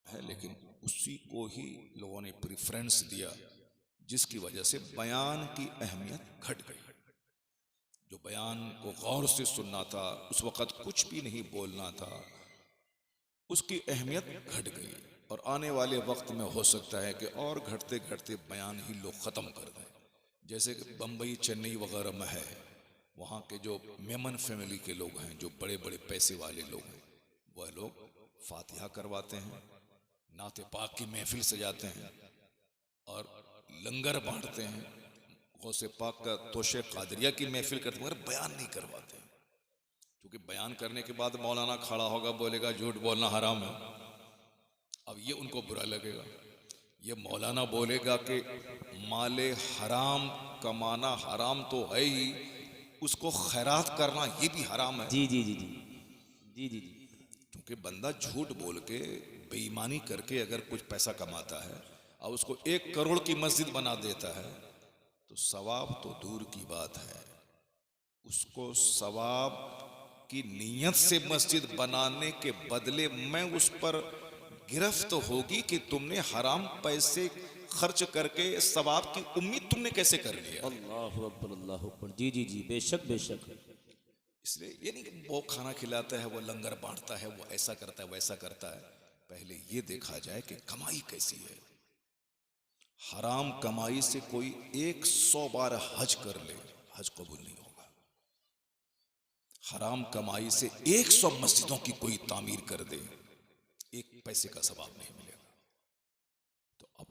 है, लेकिन उसी को ही लोगों ने प्रेफरेंस दिया, जिसकी वजह से बयान की अहमियत घट गई। जो बयान को गौर से सुनना था, उस वक़्त कुछ भी नहीं बोलना था, उसकी अहमियत घट गई। और आने वाले वक्त में हो सकता है कि और घटते घटते बयान ही लोग ख़त्म कर दें। जैसे कि बम्बई, चेन्नई वगैरह में है, वहाँ के जो मेमन फैमिली के लोग हैं, जो बड़े बड़े पैसे वाले लोग हैं, वह लोग फातिहा करवाते हैं, नाते पाक की महफिल सजाते हैं और लंगर बांटते हैं, गौसे पाक का तोशे कादरिया की महफिल करते हैं, मगर बयान नहीं करवाते। क्योंकि बयान करने के बाद मौलाना खड़ा होगा, बोलेगा झूठ बोलना हराम है। अब ये उनको बुरा लगेगा। ये मौलाना बोलेगा कि माले हराम कमाना हराम तो है ही, उसको खैरात करना ये भी हराम है। जी जी जी जी जी जी जी। क्योंकि बंदा झूठ बोल के, बेईमानी करके अगर कुछ पैसा कमाता है और उसको 1 करोड़ की मस्जिद बना देता है, तो सवाब तो दूर की बात है, उसको सवाब की नीयत से मस्जिद बनाने के बदले में उस पर गिरफ्त होगी कि तुमने हराम पैसे खर्च करके सवाब की उम्मीद तुमने कैसे कर लिया। अल्लाह अकबर अल्लाह अकबर। जी जी जी, बेशक बेशक। इसलिए ये नहीं कि वो खाना खिलाता है, वो लंगर बांटता है, वो ऐसा करता है, वैसा करता है। पहले ये देखा जाए कि कमाई कैसी है। हराम कमाई से कोई 100 बार हज कर ले, हज कबूल नहीं होगा। हराम कमाई से 100 मस्जिदों की कोई तामीर कर दे, 1 पैसे का सवाब नहीं मिलेगा। तो अब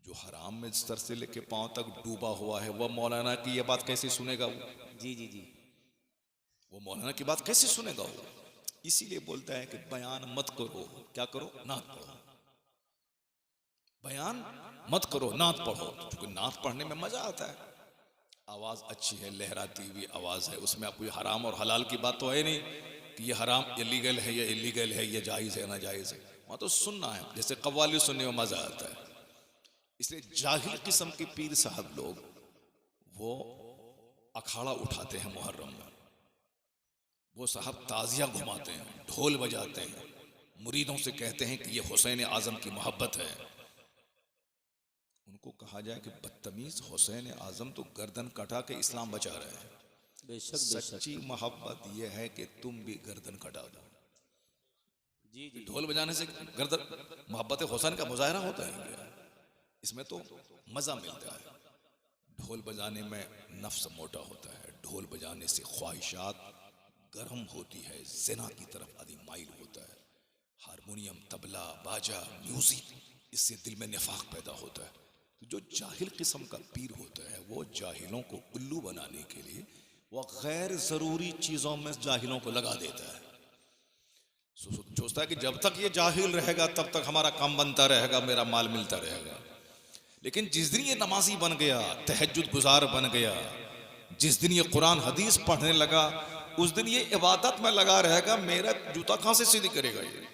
जो हराम में सर से लेके पांव तक डूबा हुआ है, वह मौलाना की यह बात कैसे सुनेगा? जी जी जी। वो मौलाना की बात कैसे सुनेगा वो? इसीलिए बोलता है कि बयान मत करो, क्या करो? नात पढ़ो। बयान मत करो, नात पढ़ो। क्योंकि नात पढ़ने में मजा आता है, आवाज अच्छी है, लहराती हुई आवाज है, उसमें आप कोई हराम और हलाल की बात तो है नहीं कि ये हराम इलीगल है, ये इलीगल है, ये जायज है, ना जायज है। वहां तो सुनना है, जैसे कव्वाली सुनने में मजा आता है। इसलिए जाहिल किस्म के पीर साहब लोग वो अखाड़ा उठाते हैं मुहर्रम में, वो साहब ताजिया घुमाते हैं, ढोल बजाते हैं, मुरीदों से कहते हैं कि ये हुसैन आजम की मोहब्बत है। उनको कहा जाए कि बदतमीज, हुसैन आजम तो गर्दन कटा के इस्लाम बचा रहे हैं। बेशक बेशक। सच्ची मोहब्बत यह है कि तुम भी गर्दन कटा दो। जी जी जी। ढोल बजाने से गर्दन, मोहब्बत हुसैन का मुजाहरा होता है क्या? इसमें तो मजा मिलता है। ढोल बजाने में नफ्स मोटा होता है, ढोल बजाने से ख्वाहिशात गर्म होती है, ज़िना की तरफ आदमी माइल होता है। हारमोनियम, तबला, बाजा, म्यूजिक, इससे दिल में निफाक पैदा होता है। तो जो जाहिल किस्म का पीर होता है, वो जाहिलों को उल्लू बनाने के लिए वो गैर ज़रूरी चीज़ों में जाहिलों को लगा देता है। सोचता है कि जब तक ये जाहिल रहेगा तब तक हमारा काम बनता रहेगा, मेरा माल मिलता रहेगा। लेकिन जिस दिन ये नमाजी बन गया, तहज्जुद गुजार बन गया, जिस दिन ये कुरान हदीस पढ़ने लगा, उस दिन ये इबादत में लगा रहेगा। मेरा जूता कहां से सीधी करेगा ये,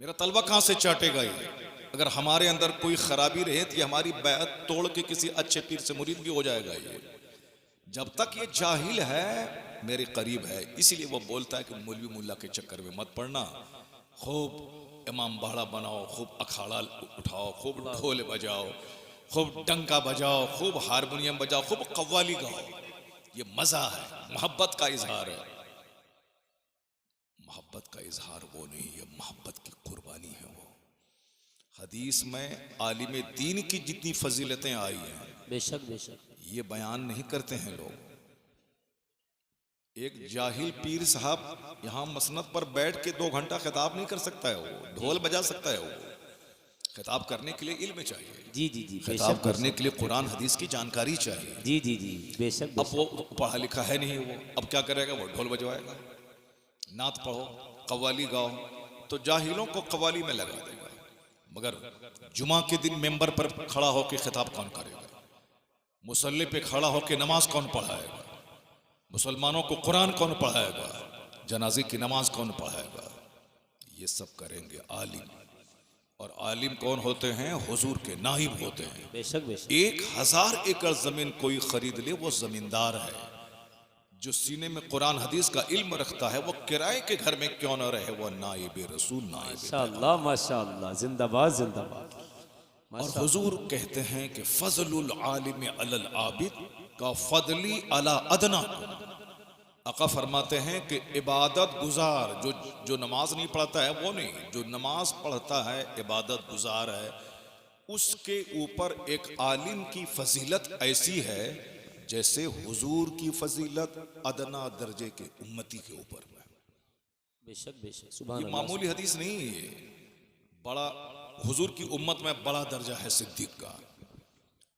मेरा तलवा कहां से चाटेगा ये? अगर हमारे अंदर कोई खराबी रहे तो ये हमारी बैत तोड़ के किसी अच्छे पीर से मुरीद भी हो जाएगा ये। जब तक ये जाहिल है मेरे करीब है। इसीलिए वो बोलता है कि मौलवी मुल्ला के चक्कर में मत पड़ना, खूब इमाम बाड़ा बनाओ, खूब अखाड़ा उठाओ, खूब ढोल बजाओ, खूब डंका बजाओ, खूब हारमोनियम बजाओ, खूब कव्वाली गाओ। ये मजा है, मोहब्बत का इजहार है। मोहब्बत का इजहार वो नहीं है, मोहब्बत की कुर्बानी है वो। हदीस में आलिम दीन की जितनी फजीलतें आई हैं, बेशक बेशक। ये बयान नहीं करते हैं लोग। एक जाहिल पीर साहब यहाँ मसनद पर बैठ के 2 घंटा खिताब नहीं कर सकता है, वो ढोल बजा सकता है। वो खिताब करने के लिए इल्म चाहिए, जी जी जी, खिताब बेशक करने बेशक। के लिए कुरान हदीस की जानकारी चाहिए। जी जी जी, बेशक अब वो बेशक। पढ़ा लिखा है नहीं वो, अब क्या करेगा? वो ढोल बजवाएगा, नात पढ़ो, कव्वाली गाओ, तो जाहिलों को कव्वाली में लगा देगा। मगर जुमा के दिन मेंबर पर खड़ा होकर खिताब कौन करेगा? मुसल्ले पे खड़ा होकर नमाज कौन पढ़ाएगा? मुसलमानों को कुरान कौन पढ़ाएगा? जनाजे की नमाज कौन पढ़ाएगा? ये सब करेंगे आलिम। और आलिम कौन होते हैं? हुजूर के नाइब होते हैं। बेशक बेशक। 1000 एकड़ जमीन कोई खरीद ले वो जमींदार है। जो सीने में कुरान हदीस का इल्म रखता है वो किराए के घर में क्यों न रहे, वो नाइब रसूल नाइब। माशाअल्लाह माशाअल्लाह, जिंदाबाद जिंदाबाद। और हुजूर कहते हैं कि फजलुल आलिम अलल आबिद का फदली अला अदना। आका फरमाते हैं कि इबादत गुजार जो नमाज नहीं पढ़ता है वो नहीं, जो नमाज पढ़ता है इबादत गुजार है, उसके ऊपर एक आलिम की फजीलत ऐसी है जैसे हुजूर की फजीलत अदना दर्जे के उम्मती के ऊपर है। बेशक बेशक, सुभान ये अल्लाह। मामूली हदीस नहीं है, ये बड़ा हुजूर की उम्मत में बड़ा दर्जा है सिद्दीक का।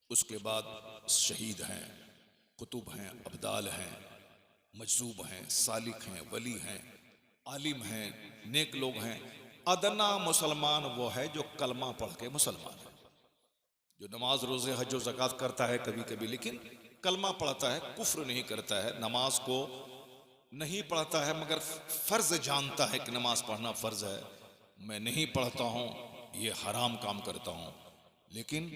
उसके बाद शहीद हैं, कुतुब हैं, अब्दाल हैं, मजजूब हैं, सालिक हैं, वली हैं, आलिम हैं, नेक लोग हैं। अदना मुसलमान वो है जो कलमा पढ़ के मुसलमान है, जो नमाज रोजे हज ज़कात करता है कभी कभी, लेकिन कलमा पढ़ता है, कुफ्र नहीं करता है, नमाज को नहीं पढ़ता है मगर फर्ज जानता है कि नमाज पढ़ना फर्ज है। मैं नहीं पढ़ता हूँ, ये हराम काम करता हूँ, लेकिन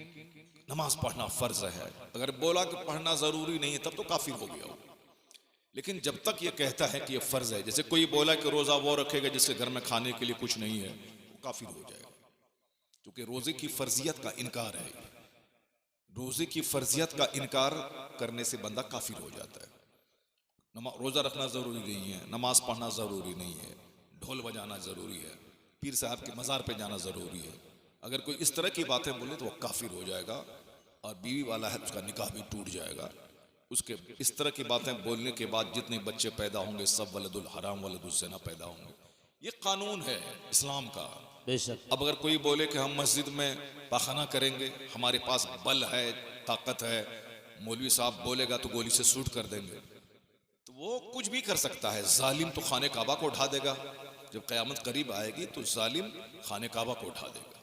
नमाज पढ़ना फर्ज है। अगर बोला कि पढ़ना जरूरी नहीं है तब तो काफिर हो गया हो। लेकिन जब तक ये कहता है कि ये फर्ज है, जैसे कोई बोला कि रोजा वो रखेगा जिसके घर में खाने के लिए कुछ नहीं है, वो काफिर हो जाएगा, क्योंकि रोजे की फर्जियत का इनकार है। रोजे की फर्जियत का इनकार करने से बंदा काफिर हो जाता है। रोजा रखना जरूरी नहीं है, नमाज पढ़ना जरूरी नहीं है, ढोल बजाना जरूरी है, पीर साहब के मज़ार पे जाना जरूरी है। अगर कोई इस तरह की बातें बोले तो वो काफिर हो जाएगा, और बीवी वाला है उसका निकाह भी टूट जाएगा। उसके इस तरह की बातें बोलने के बाद जितने बच्चे पैदा होंगे सब वलदुल हराम वलदुल ज़िना पैदा होंगे। ये कानून है इस्लाम का। बेशक। अब अगर कोई बोले कि हम मस्जिद में पाखाना करेंगे, हमारे पास बल है, ताकत है, मौलवी साहब बोलेगा तो गोली से शूट कर देंगे, तो वो कुछ भी कर सकता है। जालिम तो खाने काबा को उठा देगा, जब क़यामत करीब आएगी तो जालिम खाने काबा को उठा देगा,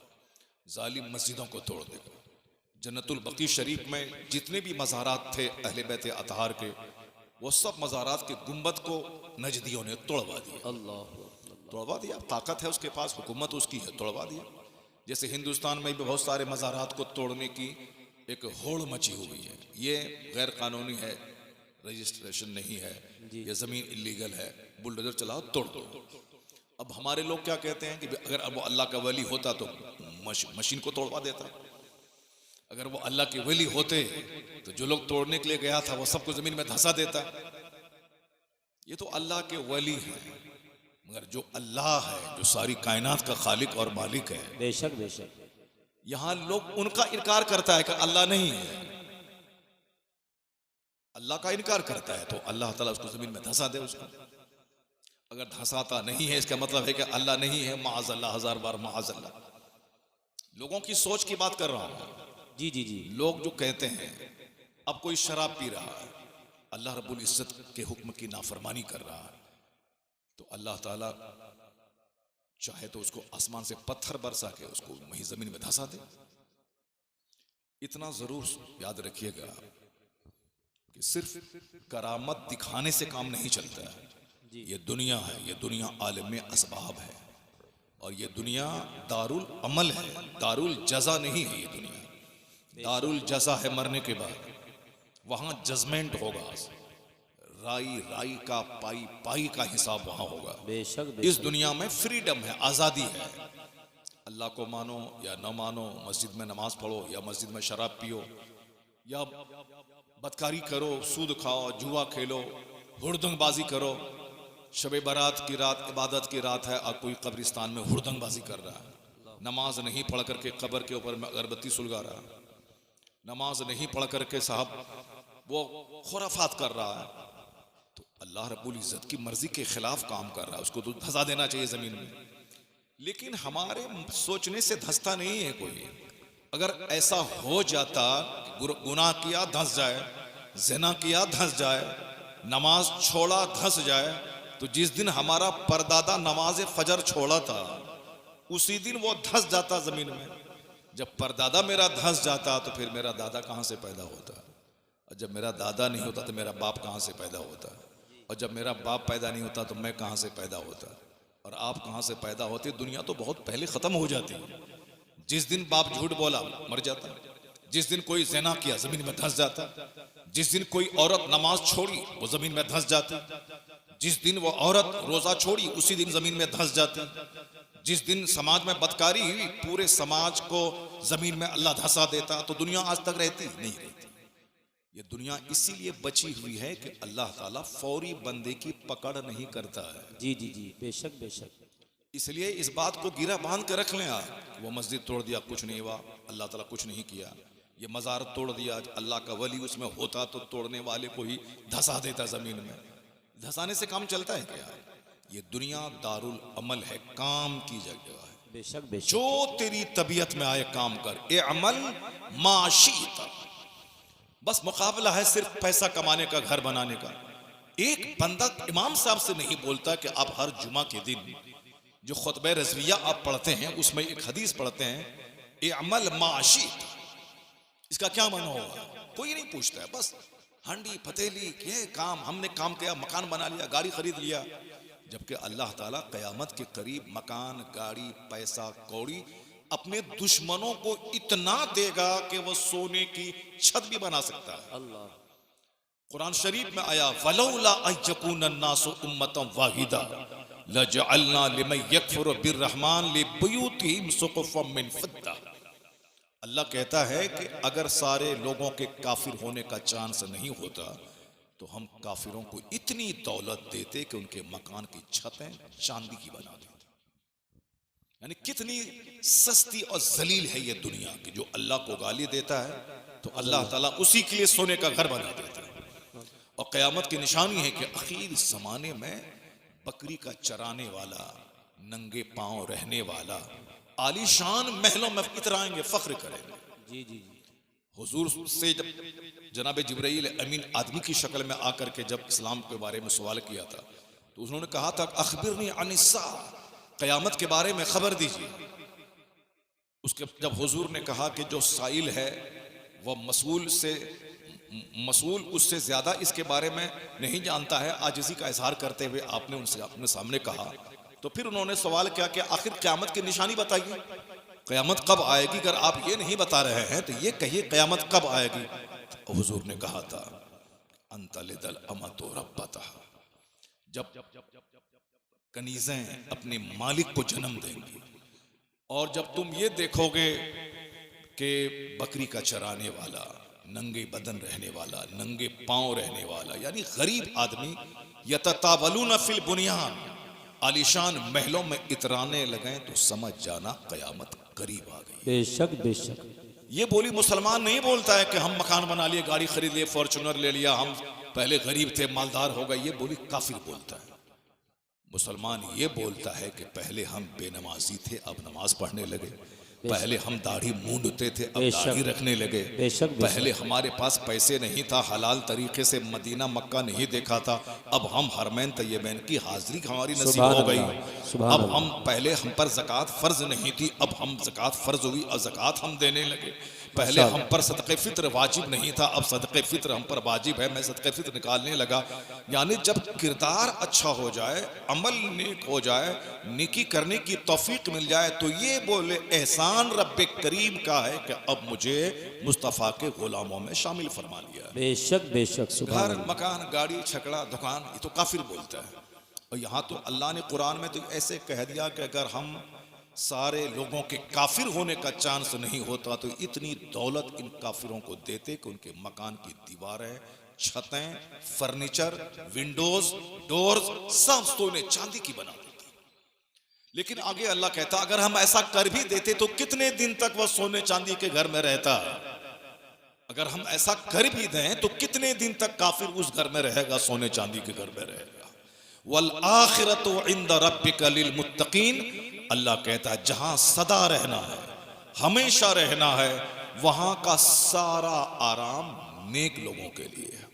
जालिम मस्जिदों को तोड़ देगा। जन्नतुल बकी शरीफ में जितने भी मज़ारात थे अहले बैत अतहार के, वो सब मज़ारात के गुंबद को नजदियों ने तोड़वा दिया। अल्लाह तोड़वा दिया, ताकत है उसके पास, हुकूमत उसकी है, तोड़वा दिया। जैसे हिंदुस्तान में भी बहुत सारे मज़ारात को तोड़ने की एक होड़ मची हुई है। ये गैर कानूनी है, रजिस्ट्रेशन नहीं है, ये ज़मीन इलीगल है, बुलडोजर चलाओ तोड़ दो। अब हमारे लोग क्या कहते हैं कि अगर अब वो अल्लाह का वली होता तो मशीन को तोड़वा देता, अगर वो अल्लाह के वली होते तो जो लोग तोड़ने के लिए गया था वो सबको जमीन में धंसा देता। ये तो अल्लाह के वली हैं, मगर जो अल्लाह है, जो सारी कायनात का खालिक और मालिक है, बेशक बेशक, यहां लोग उनका इनकार करता है कि अल्लाह नहीं है। अल्लाह का इनकार करता है तो अल्लाह ताला उसको जमीन में धंसा दे उसको। अगर धंसाता नहीं है इसका मतलब है कि अल्लाह नहीं है, माअज़ल्लाह, हजार बार माअज़ल्लाह। लोगों की सोच की बात कर रहा हूं। जी जी जी। लोग जो कहते हैं अब कोई शराब पी रहा है, अल्लाह रब्बुल इज्जत के हुक्म की नाफरमानी कर रहा है, तो अल्लाह ताला चाहे तो उसको आसमान से पत्थर बरसा के उसको वहीं जमीन में धंसा दे। इतना जरूर याद रखिएगा कि सिर्फ करामत दिखाने से काम नहीं चलता है। ये दुनिया है, ये दुनिया आलम असबाब है, और ये दुनिया दारुल अमल है, दारुल जजा नहीं है। ये दुनिया दारुल जजा है, मरने के बाद वहां जजमेंट होगा, राई राई का, पाई पाई का हिसाब वहां होगा। बेशक इस दुनिया में फ्रीडम है, आज़ादी है। अल्लाह को मानो या न मानो, मस्जिद में नमाज पढ़ो या मस्जिद में शराब पियो या बदकारी करो, सूद खाओ, जुआ खेलो, हुड़दंगबाजी करो। शबे बारात की रात इबादत की रात है और कोई कब्रिस्तान में हुड़दंगबाजी कर रहा है, नमाज नहीं पढ़ करके कब्र के ऊपर में अगरबत्ती सुलगा रहा है, नमाज नहीं पढ़ करके साहब वो खुराफात कर रहा है, तो अल्लाह रब्बुल इज्जत की मर्जी के खिलाफ काम कर रहा है, उसको तो धंसा देना चाहिए जमीन में। लेकिन हमारे सोचने से धंसता नहीं है कोई। अगर ऐसा हो जाता, गुनाह किया धंस जाए, ज़िना किया धंस जाए, नमाज छोड़ा धंस जाए, तो जिस दिन हमारा परदादा नमाज फजर छोड़ा था उसी दिन वो धंस जाता जमीन में। जब परदादा मेरा धंस जाता तो फिर मेरा दादा कहाँ से पैदा होता, और जब मेरा दादा नहीं होता तो मेरा बाप कहाँ से पैदा होता, और जब मेरा बाप पैदा नहीं होता तो मैं कहाँ से पैदा होता, और आप कहाँ से पैदा होते। दुनिया तो बहुत पहले ख़त्म हो जाती है। जिस दिन बाप झूठ बोला मर जाता, जिस दिन कोई ज़िना किया जमीन में धंस जाता, जिस दिन कोई औरत नमाज छोड़ी वो जमीन में धंस जाती, जिस दिन वो औरत रोजा छोड़ी उसी दिन जमीन में धंस जाती, जिस दिन समाज में बदकारी हुई पूरे समाज को जमीन में अल्लाह धंसा देता। तो दुनिया आज तक रहती नहीं रहती। ये दुनिया इसीलिए बची हुई है कि अल्लाह ताला फौरी बंदे की पकड़ नहीं करता है। जी जी जी, बेशक बेशक। इसलिए इस बात को गिरा बांध कर रख लें आप। वो मस्जिद तोड़ दिया, कुछ नहीं हुआ, अल्लाह ताला कुछ नहीं किया। ये मज़ार तोड़ दिया, अल्लाह का वली उसमें होता तो तोड़ने वाले को ही धंसा देता जमीन में। धंसाने से काम चलता है क्या? ये दुनिया दारुल अमल है, काम की जगह है। बेशक बेशक। जो तेरी तबीयत में आए काम कर, ए अमल माशीता। बस मुकाबला है सिर्फ पैसा कमाने का, घर बनाने का। एक बंदा इमाम साहब से नहीं बोलता कि आप हर जुमा के दिन जो खुतबा रज़विया आप पढ़ते हैं उसमें एक हदीस पढ़ते हैं, ए अमल माशीता, इसका क्या माना होगा? कोई नहीं पूछता है। बस हंडी पतेली ये काम, हमने काम किया, मकान बना लिया, गाड़ी खरीद लिया। जबकि अल्लाह ताला क़यामत के करीब मकान, गाड़ी, पैसा, कौड़ी अपने दुश्मनों को इतना देगा कि वो सोने की छत भी बना सकता है। अल्लाह। कुरान शरीफ में आया, वलौला अयकुन अन्नासु उम्मतन वाहिदा लजअलना लिमन यकफुरु बिर्रहमान लिबुयूतिहिम सुक़ुफ़म मिन फिद्दा। अल्लाह कहता है कि अगर सारे लोगों के काफिर होने का चांस नहीं होता तो हम काफिरों को इतनी दौलत देते कि उनके मकान की छतें चांदी की बना देते। यानी कितनी सस्ती और जलील है ये दुनिया कि जो अल्लाह को गाली देता है तो अल्लाह ताला उसी के लिए सोने का घर बना देता है। और क़यामत की निशानी है कि आखिर ज़माने में बकरी का चराने वाला, नंगे पांव रहने वाला आलीशान महलों में इतराएंगे, फख्र करेंगे। जी जी जी। हुजूर से जब जनाब जिब्राईल अमीन आदमी की शक्ल में आकर के जब इस्लाम के बारे में सवाल किया था तो उन्होंने कहा था, अखबिरनी अनिस्सा, क़यामत के बारे में खबर दीजिए। उसके जब हुजूर ने कहा कि जो साइल है वह मसूल उससे ज्यादा इसके बारे में नहीं जानता है, आजिज़ी का इजहार करते हुए आपने उनसे अपने सामने कहा। तो फिर उन्होंने सवाल किया कि आखिर क़यामत की निशानी बताइए, क़यामत कब आएगी? अगर आप ये नहीं बता रहे हैं तो ये कहिए क़यामत कब आएगी? हुजूर ने कहा था, अंतलिदल अमतु रब्बतहा, जब कनीज़ें अपने मालिक को जन्म देंगी। और जब तुम ये देखोगे कि बकरी का चराने वाला, नंगे बदन रहने वाला, नंगे पांव रहने वाला, यानी गरीब आदमी यततावलून फिल बुनियान, आलीशान महलों में इतराने लगे तो समझ जाना क़यामत करीब आ गई। बेशक बेशक। ये बोली मुसलमान नहीं बोलता है कि हम मकान बना लिए, गाड़ी खरीद लिए, फॉर्चूनर ले लिया, हम पहले गरीब थे मालदार हो गए। ये बोली काफिर बोलता है। मुसलमान ये बोलता है कि पहले हम बेनमाजी थे अब नमाज पढ़ने लगे, पहले हम दाढ़ी मूंढते थे अब दाढ़ी रखने लगे, पहले हमारे पास पैसे नहीं था, हलाल तरीके से मदीना मक्का नहीं देखा था, अब हम हरमैन तैयबैन की हाजिरी हमारी नसीब हो गई। अब हम पहले हम पर ज़कात फ़र्ज नहीं थी, अब हम ज़कात फ़र्ज हुई और ज़कात हम देने लगे। पहले हम पर सदक़े फ़ित्र वाजिब नहीं था, अब सदक़े फ़ित्र हम पर वाजिब है, मैं सदक़े फ़ित्र निकालने लगा। यानी जब किरदार अच्छा हो जाए, अमल नेक हो जाए, नेकी करने की तौफीक मिल जाए तो ये बोले एहसान रब्बे करीम का है कि अब मुझे मुस्तफ़ा के गुलामों में शामिल फरमा लिया। बेशक बेशक। घर, मकान, गाड़ी, छकड़ा, दुकान, ये तो काफिर बोलता है। और यहाँ तो अल्लाह ने कुरान में तो ऐसे कह दिया कि अगर हम सारे लोगों के काफिर होने का चांस नहीं होता तो इतनी दौलत इन काफिरों को देते कि उनके मकान की दीवारें, छतें, फर्नीचर, विंडोज, डोर्स सब सोने चांदी की बना देते। लेकिन आगे अल्लाह कहता, अगर हम ऐसा कर भी देते तो कितने दिन तक वह सोने चांदी के घर में रहता? अगर हम ऐसा कर भी दें तो कितने दिन तक काफिर उस घर में रहेगा, सोने चांदी के घर में रहेगा। वल आखिरतु इंद रब्बिका लिल मुत्तकीन, अल्लाह कहता है जहां सदा रहना है, हमेशा रहना है, वहां का सारा आराम नेक लोगों के लिए है,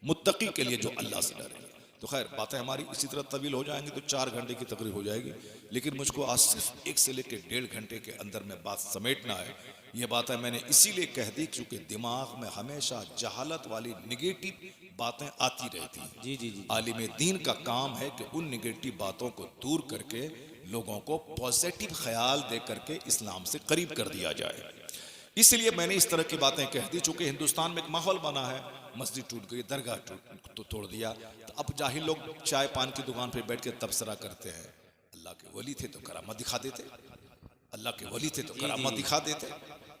मुत्तकी के लिए जो अल्लाह से डरे। तो खैर बातें हमारी इसी तरह तवील हो जाएंगी तो 4 घंटे की तकरीर हो जाएगी, लेकिन मुझको आज सिर्फ 1 से लेकर 1.5 घंटे के अंदर में बात समेटना है। ये बातें मैंने इसीलिए कह दी क्योंकि दिमाग में हमेशा जहालत वाली निगेटिव बातें आती रहती हैं। जी जी जी। आलिम दीन का काम है कि उन निगेटिव बातों को दूर करके लोगों को पॉजिटिव ख्याल दे करके इस्लाम से करीब कर दिया जाए। इसलिए मैंने इस तरह की बातें कह दी। चूंकि हिंदुस्तान में एक माहौल बना है, मस्जिद टूट गई, दरगाह तो तोड़ दिया, तो अब जाहिल लोग चाय पान की दुकान पे बैठ के तबसरा करते हैं। अल्लाह के वली थे तो करामत दिखा देते, अल्लाह के वली थे तो करामत दिखा देते।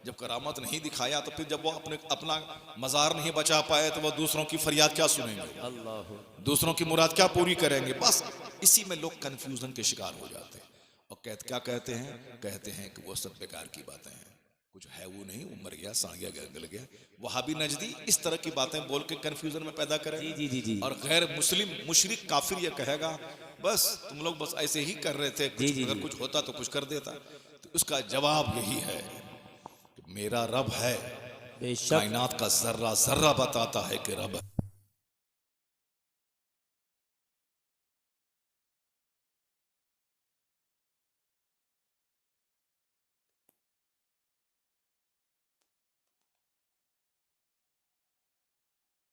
जब करामत नहीं दिखाया तो फिर जब वो अपना मज़ार नहीं बचा पाए तो वो दूसरों की फरियाद क्या सुनेंगे, अल्लाह दूसरों की मुराद क्या पूरी करेंगे। बस इसी में लोग कन्फ्यूजन के शिकार हो जाते हैं और क्या कहते हैं कि वो सब बेकार की बातें हैं, कुछ है वो नहीं, वो मर गया, सड़ गया, गल गया। वहाँ भी नजदी इस तरह की बातें बोल के कन्फ्यूजन में पैदा करें। जी। और गैर मुस्लिम मुशरिक काफिर ये कहेगा बस तुम लोग बस ऐसे ही कर रहे थे, अगर कुछ होता तो कुछ कर देता। तो उसका जवाब यही है कि मेरा रब है, बेशक कायनात का जर्रा जर्रा बताता है कि रब है।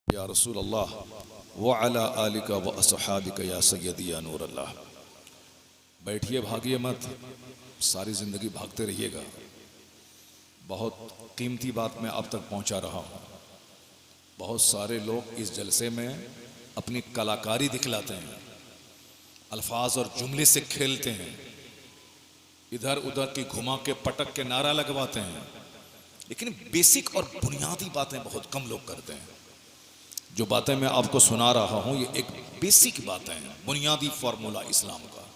या रसूल अल्लाह व अला आलिका व असहाबिका या सय्यदी या नूर अल्लाह। बैठिए, भागिए मत, सारी जिंदगी भागते रहिएगा। बहुत कीमती बात मैं अब तक पहुंचा रहा हूं। बहुत सारे लोग इस जलसे में अपनी कलाकारी दिखलाते हैं, अल्फाज और जुमले से खेलते हैं, इधर उधर की घुमा के पटक के नारा लगवाते हैं, लेकिन बेसिक और बुनियादी बातें बहुत कम लोग करते हैं। जो बातें मैं आपको सुना रहा हूं ये एक बेसिक बातें हैं, बुनियादी फॉर्मूला इस्लाम का।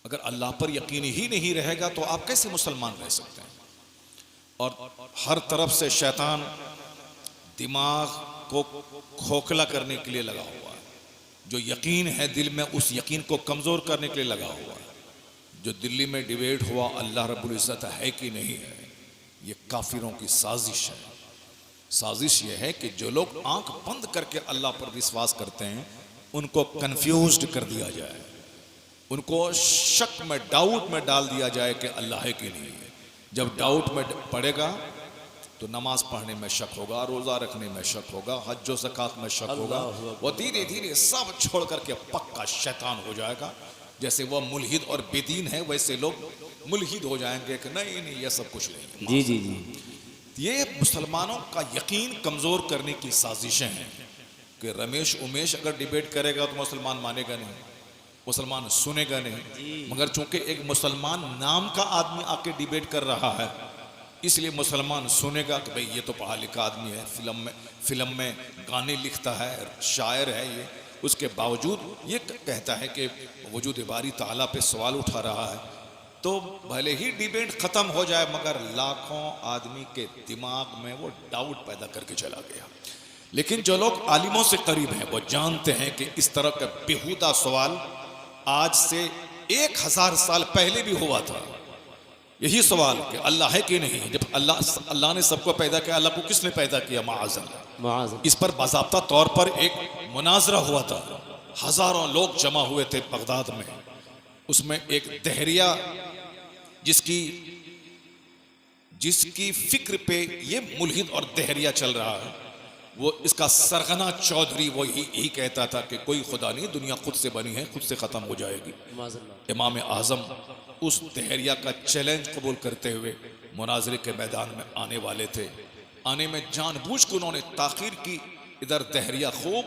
अगर अल्लाह पर यकीन ही नहीं रहेगा तो आप कैसे मुसलमान रह सकते हैं। और हर तरफ से शैतान दिमाग को खोखला करने के लिए लगा हुआ है। जो यकीन है दिल में, उस यकीन को कमजोर करने के लिए लगा हुआ है। जो दिल्ली में डिबेट हुआ अल्लाह रब्बुल इज्जत है कि नहीं है, ये काफिरों की साजिश है। साजिश ये है कि जो लोग आंख बंद करके अल्लाह पर विश्वास करते हैं उनको कंफ्यूज्ड कर दिया जाए, उनको शक में, डाउट में डाल दिया जाए कि अल्लाह है कि नहीं है। जब डाउट में पड़ेगा तो नमाज पढ़ने में शक होगा, रोजा रखने में शक होगा, हज और ज़कात में शक होगा। वो धीरे धीरे सब छोड़ करके पक्का शैतान हो जाएगा। जैसे वह मुल्हिद और बेदीन है वैसे लोग मुल्हिद हो जाएंगे कि नहीं नहीं ये सब कुछ नहीं। जी। ये मुसलमानों का यकीन कमजोर करने की साजिशें हैं कि रमेश उमेश अगर डिबेट करेगा तो मुसलमान मानेगा नहीं, मुसलमान सुनेगा नहीं। मगर चूंकि एक मुसलमान नाम का आदमी आके डिबेट कर रहा है इसलिए मुसलमान सुनेगा कि भाई ये तो पढ़ा लिखा आदमी है, फिल्म में गाने लिखता है, शायर है ये। उसके बावजूद ये कहता है कि वजूद बारी ताला पे सवाल उठा रहा है। तो भले ही डिबेट खत्म हो जाए मगर लाखों आदमी के दिमाग में वो डाउट पैदा करके चला गया। लेकिन जो लोग आलिमों से करीब हैं वो जानते हैं कि इस तरह का बेहुदा सवाल आज से 1000 साल पहले भी हुआ था। यही सवाल कि अल्लाह है कि नहीं। जब अल्लाह ने सबको पैदा किया, अल्लाह को किसने पैदा किया? माअज़ल्लाह। इस पर बाज़ाब्ता तौर पर एक मुनाजरा हुआ था। हजारों लोग जमा हुए थे बगदाद में। उसमें एक दहरिया जिसकी फिक्र पे ये मुल्हिद और दहरिया चल रहा है, वो इसका सरगना चौधरी वो यही कहता था कि कोई खुदा नहीं, दुनिया खुद से बनी है, खुद से खत्म हो जाएगी। इमाम आजम उस दहरिया का चैलेंज कबूल करते हुए मुनाजरे के मैदान में आने वाले थे। आने में जानबूझ के उन्होंने ताखीर की। इधर दहरिया खूब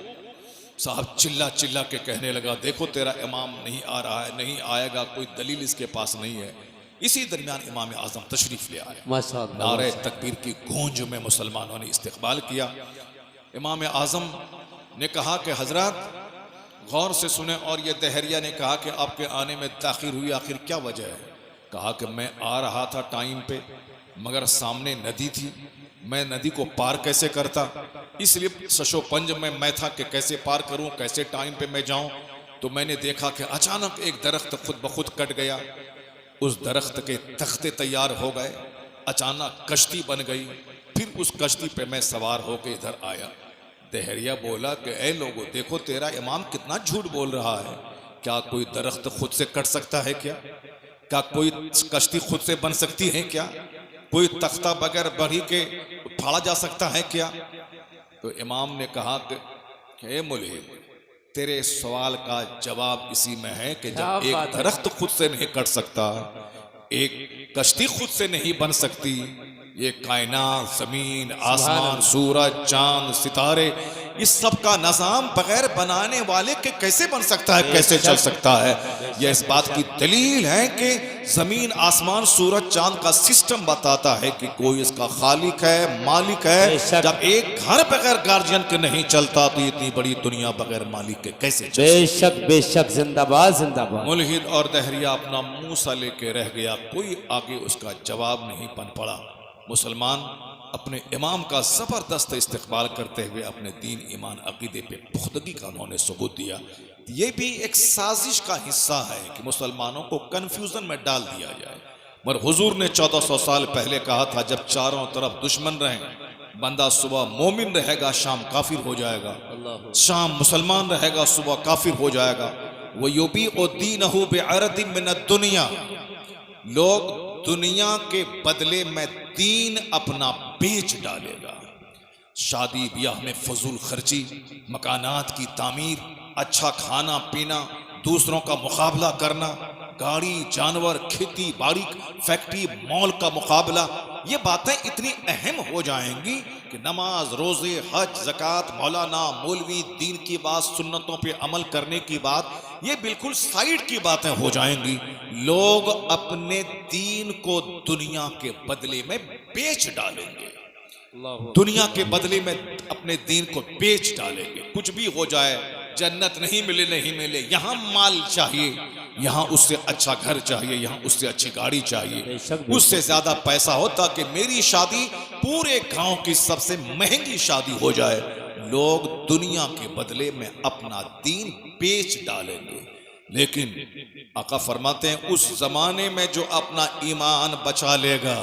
साहब चिल्ला चिल्ला के कहने लगा, देखो तेरा इमाम नहीं आ रहा है, नहीं आएगा, कोई दलील इसके पास नहीं है। इसी दरमियान इमाम आजम तशरीफ ले आए। नारे तकबीर की गूंज में मुसलमानों ने इस्तकबाल किया। इमाम आजम ने कहा कि हजरत गौर से सुने। और ये दहरिया ने कहा कि आपके आने में ताखीर हुई, आखिर क्या वजह है? कहा कि मैं आ रहा था टाइम पे मगर सामने नदी थी, मैं नदी को पार कैसे करता, इसलिए सशोपंज में मैं था कि कैसे पार करूं, कैसे टाइम पे मैं जाऊं। तो मैंने देखा कि अचानक एक दरख्त खुद ब खुद कट गया, उस दरख्त के तख्ते तैयार हो गए, अचानक कश्ती बन गई, फिर उस कश्ती पे मैं सवार होकर इधर आया। दहरिया बोला कि ए लोगों, देखो तेरा इमाम कितना झूठ बोल रहा है। क्या कोई दरख्त खुद से कट सकता है क्या? क्या कोई कश्ती खुद से बन सकती है क्या? कोई तख्ता बगैर बढ़ी के फाड़ा जा सकता है क्या? तो इमाम ने कहा कि मुल्हिद, तेरे सवाल का जवाब इसी में है कि जब एक दरख्त खुद से नहीं कट सकता, एक कश्ती खुद से नहीं बन सकती, ये कायनात, जमीन, आसमान, सूरज, चांद, सितारे, इस सब का निजाम बगैर बनाने वाले के कैसे बन सकता है, कैसे चल सकता है। यह इस बात की दलील है कि जमीन, आसमान, सूरज, चांद का सिस्टम बताता है कि कोई इसका खालिक है, मालिक है। जब एक घर बगैर गार्जियन के नहीं चलता तो इतनी बड़ी दुनिया बगैर मालिक के कैसे चल। बेशक बेशक, जिंदाबाद जिंदाबाद। मुल्हिद और दहरिया अपना मुंह सा लेके रह गया, कोई आगे उसका जवाब नहीं बन पड़ा। मुसलमान अपने इमाम का जबरदस्त इस्तेकबाल करते हुए अपने दीन, ईमान, अकीदे पे पुख्तगी का उन्होंने सबूत दिया। ये भी एक साजिश का हिस्सा है कि मुसलमानों को कंफ्यूजन में डाल दिया जाए। मगर हुजूर ने 1400 साल पहले कहा था, जब चारों तरफ दुश्मन रहें, बंदा सुबह मोमिन रहेगा, शाम काफिर हो जाएगा, शाम मुसलमान रहेगा, सुबह काफिर हो जाएगा। वो युबीउद्दीनहु बिअरदिन मिनद दुनिया, लोग दुनिया के बदले में दीन अपना बेच डालेगा। शादी ब्याह में फजूल खर्ची, मकानात की तामीर, अच्छा खाना पीना, दूसरों का मुकाबला करना, गाड़ी, जानवर, खेती बाड़ी, फैक्ट्री, मॉल का मुकाबला, ये बातें इतनी अहम हो जाएंगी कि नमाज, रोजे, हज, ज़कात, मौलाना, मौलवी, दीन की बात, सुन्नतों पे अमल करने की बात, ये बिल्कुल साइड की बातें हो जाएंगी। लोग अपने दीन को दुनिया के बदले में बेच डालेंगे, दुनिया के बदले में अपने दीन को बेच डालेंगे। कुछ भी हो जाए, जन्नत नहीं मिले नहीं मिले, यहाँ माल चाहिए, यहाँ उससे अच्छा घर चाहिए, यहाँ उससे अच्छी गाड़ी चाहिए, उससे ज्यादा पैसा हो ताकि मेरी शादी पूरे गांव की सबसे महंगी शादी हो जाए। लोग दुनिया के बदले में अपना दीन बेच डालेंगे। लेकिन आका फरमाते हैं, उस जमाने में जो अपना ईमान बचा लेगा,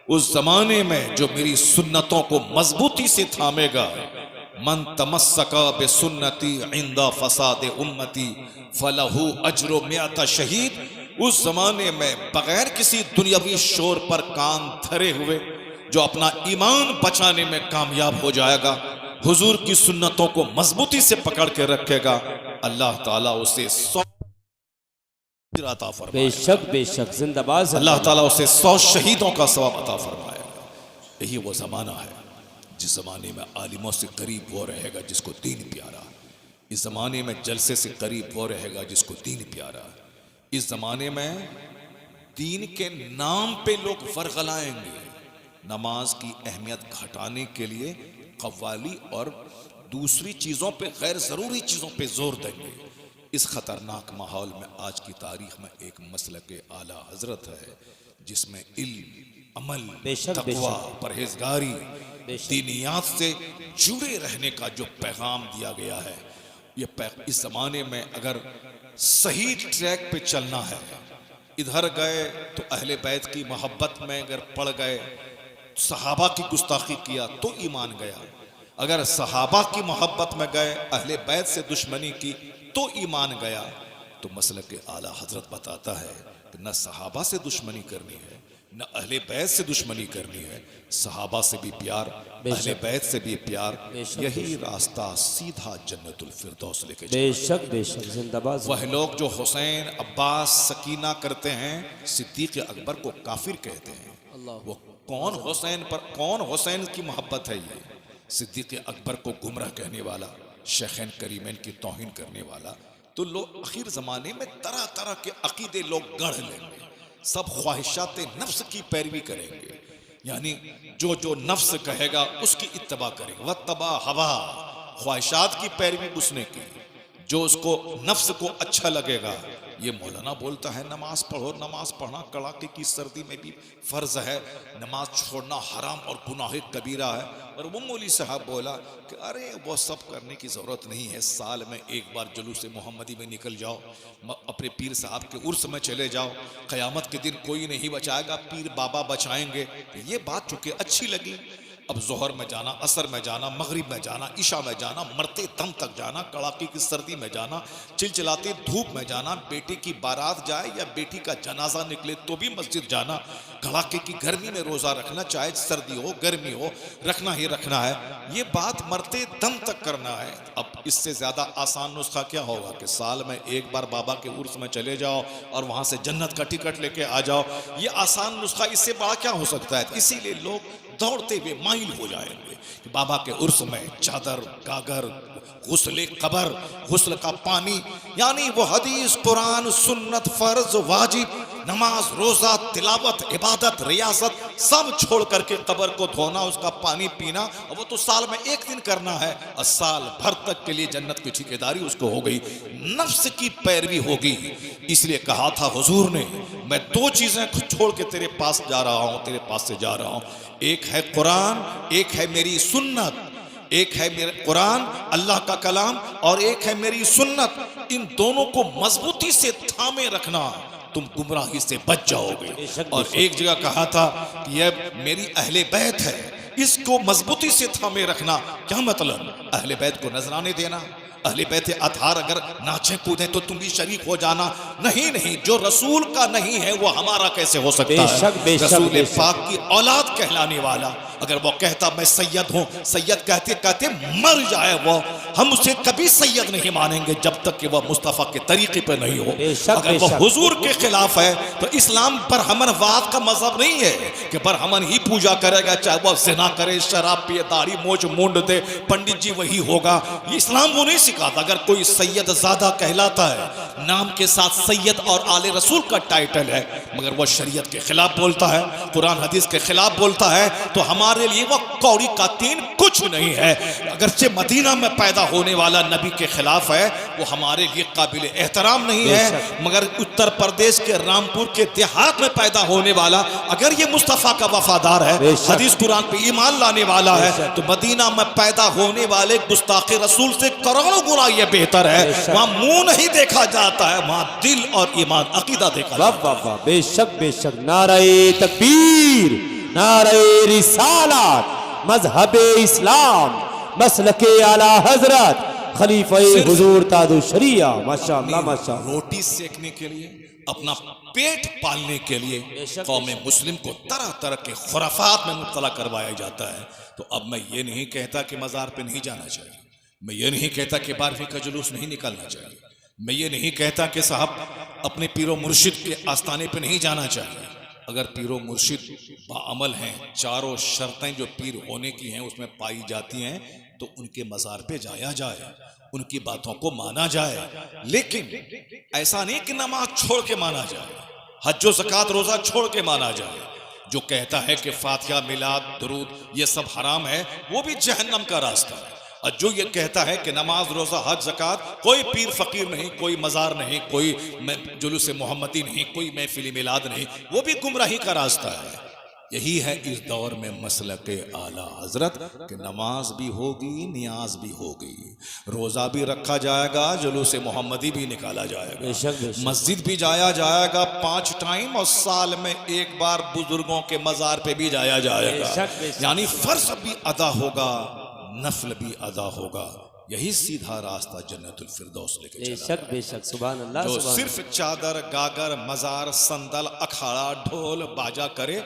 उस जमाने में जो मेरी सुन्नतों को मजबूती से थामेगा, मन तमस्सका बेसुन्नती इंदा फसाद उम्मती फलहू अजरो मियाता शहीद, उस जमाने में बगैर किसी दुनियावी शोर पर कान धरे हुए जो अपना ईमान बचाने में कामयाब हो जाएगा, हुजूर की सुन्नतों को मजबूती से पकड़ के रखेगा, अल्लाह ताला उसे 100 अता फरमाएगा। बेशक बेशक, जिंदाबाद। अल्लाह ताला उसे 100 शहीदों का सवाब अता फरमाएगा। यही वो जमाना है जिस जमाने में आलिमों से करीब वो रहेगा जिसको दीन प्यारा, इस जमाने में जलसे से करीब वो रहेगा जिसको दीन प्यारा, इस जमाने में दीन के नाम पे लोग वर्गलाएंगे, नमाज की अहमियत घटाने के लिए कव्वाली और दूसरी चीजों पे, गैर जरूरी चीजों पे जोर देंगे। इस खतरनाक माहौल में आज की तारीख में एक मसलक आला हजरत है जिसमें इल्म, अमल, तक़वा, परहेजगारी, दीनियात से जुड़े रहने का जो पैगाम दिया गया है, ये इस जमाने में अगर सही ट्रैक पे चलना है, इधर गए तो अहले बैत की मोहब्बत में अगर पड़ गए, सहाबा की गुस्ताखी किया तो ईमान गया, अगर सहाबा की मोहब्बत में गए, अहले बैत से दुश्मनी की तो ईमान गया। तो मसलक आला हजरत बताता है कि न सहाबा से दुश्मनी करनी है, न अहले बैत से दुश्मनी करनी है, सहाबा से भी प्यार, अहले बैत से भी प्यार, यही रास्ता सीधा जन्नतुल फिरदौस लेके जाए। बेशक बेशक, जिंदाबाद। वह लोग जो हुसैन, अब्बास, सकीना करते हैं, सिद्दीक अकबर को काफिर कहते हैं। वो कौन हुसैन पर, कौन हुसैन की मोहब्बत है? ये सिद्दीक अकबर को गुमराह कहने वाला, शेखैन करीमैन की तौहीन करने वाला। तो लोग आखिर जमाने में तरह तरह के अकीदे लोग गढ़ लेंगे, सब ख्वाहिशात नफ्स की पैरवी करेंगे, यानी जो जो नफ्स कहेगा उसकी इत्तबा करेंगे। वत्तबा हवा, ख्वाहिशात की पैरवी उसने की, जो उसको नफ्स को अच्छा लगेगा। ये मौलाना बोलता है नमाज पढ़ो, नमाज पढ़ना कड़ाके की सर्दी में भी फर्ज है, नमाज छोड़ना हराम और गुनाह कबीरा है। और वो मौली साहब बोला कि अरे वो सब करने की ज़रूरत नहीं है, साल में एक बार जुलूस मोहम्मदी में निकल जाओ, अपने पीर साहब के उर्स में चले जाओ, क़यामत के दिन कोई नहीं बचाएगा, पीर बाबा बचाएंगे। ये बात चूँकि अच्छी लगी अब जोहर में जाना, असर में जाना, मगरिब में जाना, इशा में जाना, मरते दम तक जाना, कड़ाके की सर्दी में जाना, चिलचिलाते धूप में जाना, बेटे की बारात जाए या बेटी का जनाजा निकले तो भी मस्जिद जाना, कड़ाके की गर्मी में रोजा रखना, चाहे सर्दी हो गर्मी हो, रखना ही रखना है। ये बात मरते दम तक करना है। अब इससे ज्यादा आसान नुस्खा क्या होगा कि साल में एक बार बाबा के उर्स में चले जाओ और वहां से जन्नत का टिकट लेके आ जाओ। ये आसान नुस्खा, इससे बड़ा क्या हो सकता है? इसीलिए लोग दौड़ते हुए माइल हो जाएंगे कि बाबा के उर्स में चादर, गागर, गुस्ल कबर, गुस्ल का पानी, यानी वो हदीस, कुरान, सुन्नत, फर्ज, वाजिब, नमाज, रोजा, तिलावत, इबादत, रियासत सब छोड़ करके कबर को धोना, उसका पानी पीना, और वो तो साल में एक दिन करना है और साल भर तक के लिए जन्नत की ठेकेदारी उसको हो गई, नफ्स की पैरवी होगी। इसलिए कहा था हुजूर ने, मैं दो चीजें छोड़ के तेरे पास जा रहा हूं, तेरे पास से जा रहा हूं, एक है कुरान, एक है मेरी सुन्नत। एक है मेरा कुरान, अल्लाह का कलाम, और एक है मेरी सुन्नत। इन दोनों को मजबूती से थामे रखना, तुम गुमराही से बच जाओगे। और एक जगह कहा था कि यह मेरी अहले बैत है, इसको मजबूती से थामे रखना। क्या मतलब? अहले बैत को नजराने देना, अहले बैत अतहार अगर नाचे कूदे तो तुम भी शरीक हो जाना। नहीं नहीं, जो रसूल का नहीं है वो हमारा कैसे हो सकता है? रसूल पाक की औलाद कहलाने वाला अगर वो कहता मैं सैयद हूं, सैयद कहते कहते मर जाए वो, हम उसे कभी सैयद नहीं मानेंगे जब तक कि वह मुस्तफा के तरीके पे नहीं हो। अगर वो हुजूर के खिलाफ है तो इस्लाम बरहमनवाद का मजहब नहीं है कि बरहमन ही पूजा करेगा, चाहे वह ज़िना करे, शराब पिए, दाढ़ी मोछ मूंड दे, पंडित जी वही होगा। ये इस्लाम वो नहीं सिखाता। अगर कोई सैयद ज़ादा कहलाता है, नाम के साथ सैयद और आले रसूल का टाइटल है, मगर वह शरीयत के खिलाफ बोलता है, कुरान हदीस के खिलाफ बोलता है, तो हमारे लिए वह कौड़ी का तीन कुछ नहीं है। अगरचे मदीना में पैदा होने वाला नबी के खिलाफ है, वो हमारे लिए काबिल एहतराम नहीं है। मगर उत्तर प्रदेश के रामपुर के देहात में पैदा होने वाला अगर ये मुस्तफा का वफादार है, हदीस कुरान पे ईमान लाने वाला है, तो मदीना में पैदा होने वाले गुस्ताखे रसूल से करोड़ों गुना ये बेहतर है। वहां मुंह नहीं देखा जाता है, वहां दिल और ईमान अकीदा देखा जाता है। बेशक बेशक। नारे तकबीर, नारे रिसालत, मजहब इस्लाम, मसलके आला हजरत, खलीफा हुजूर ताजु शरिया। माशाअल्लाह माशाअल्लाह। रोटी सेकने के लिए, अपना पेट पालने के लिए कौम मुस्लिम को तरह तरह के खुराफात में मुब्तला करवाया जाता है। तो अब मैं ये नहीं कहता कि मज़ार पे नहीं जाना चाहिए, मैं ये नहीं कहता कि 12वीं का जुलूस नहीं निकालना चाहिए, मैं ये नहीं कहता कि साहब अपने पीरो मुर्शिद के आस्थाने पे नहीं जाना चाहिए। अगर पीरो मुर्शिद बाअमल हैं, चारों शर्तें जो पीर होने की हैं उसमें पाई जाती हैं, तो उनके मज़ार पे जाया जाए, उनकी बातों को माना जाए। लेकिन ऐसा नहीं कि नमाज छोड़ के माना जाए, हज ज़कात रोज़ा छोड़ के माना जाए। जो कहता है कि फातिहा, मिलाद, दुरूद ये सब हराम है, वो भी जहन्नम का रास्ता है। और जो ये कहता है कि नमाज, रोज़ा, हज, ज़कात, कोई पीर फ़कीर नहीं, कोई मज़ार नहीं, कोई जुलूस मोहम्मदी नहीं, कोई महफिल मिलाद नहीं, वो भी गुमराही का रास्ता है। यही है इस दौर में मसलक आला हजरत कि नमाज भी होगी, नियाज भी होगी, रोज़ा भी रखा जाएगा, जुलूस मोहम्मदी भी निकाला जाएगा, मस्जिद भी जाया जाएगा 5 टाइम, और साल में एक बार बुजुर्गों के मज़ार पे भी जाया जाएगा। यानी फर्ज भी अदा होगा, नफल भी अदा होगा। यही सीधा रास्ता जन्नतुल फिरदौस लेके चला। बेशक बेशक। सुभान अल्लाह। जो सिर्फ चादर, गागर, मज़ार, संदल, अखाड़ा, ढोल बाजा करे,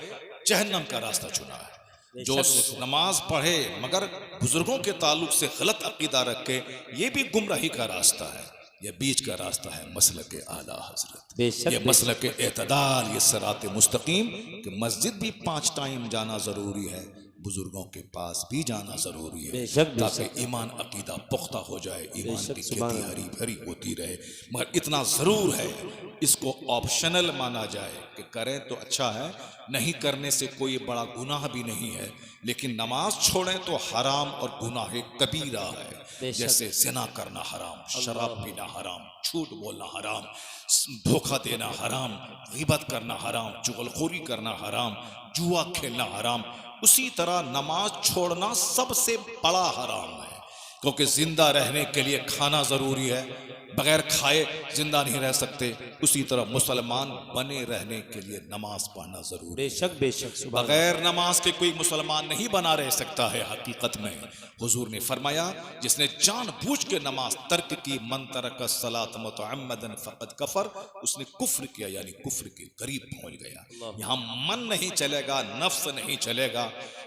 जहन्नम का रास्ता चुना है। जो नमाज पढ़े मगर बुजुर्गों के ताल्लुक से गलत अकीदा रखे, ये भी गुमराही का रास्ता है। ये बीच का रास्ता है मसलक आला हजरत, ये मसलक एतदाल, ये सिरात मुस्तकीम कि मस्जिद भी 5 टाइम जाना जरूरी है, बुजुर्गों के पास भी जाना जरूरी है, ताकि ईमान अकीदा पुख्ता हो जाए, ईमान की खेती हरी भरी होती रहे। मगर इतना ज़रूर है, इसको ऑप्शनल माना जाए कि करें तो अच्छा है, नहीं करने से कोई बड़ा गुनाह भी नहीं है। लेकिन नमाज छोड़ें तो हराम और गुनाह कबीरा है। जैसे ज़िना करना हराम, शराब पीना हराम, झूठ बोलना हराम, धोखा देना हराम, ग़ीबत करना हराम, चुगलखोरी करना हराम, जुआ खेलना हराम। उसी तरह नमाज छोड़ना सबसे बड़ा हराम है, क्योंकि जिंदा रहने के लिए खाना जरूरी है, बगैर खाए जिंदा नहीं रह सकते, उसी तरह मुसलमान बने रहने के लिए नमाज पढ़ना जरूरी। बेशक बेशक सुभान बगैर नमाज के कोई मुसलमान नहीं बना रह सकता है। हकीकत में हुजूर ने फरमाया, जिसने जानबूझ के नमाज तर्क की, मन तरक सलात मुतअम्मदन फक़द कफर, उसने कुफ्र किया, यानी कुफ्र के करीब पहुंच गया। यहाँ मन नहीं चलेगा, नफ्स नहीं चलेगा,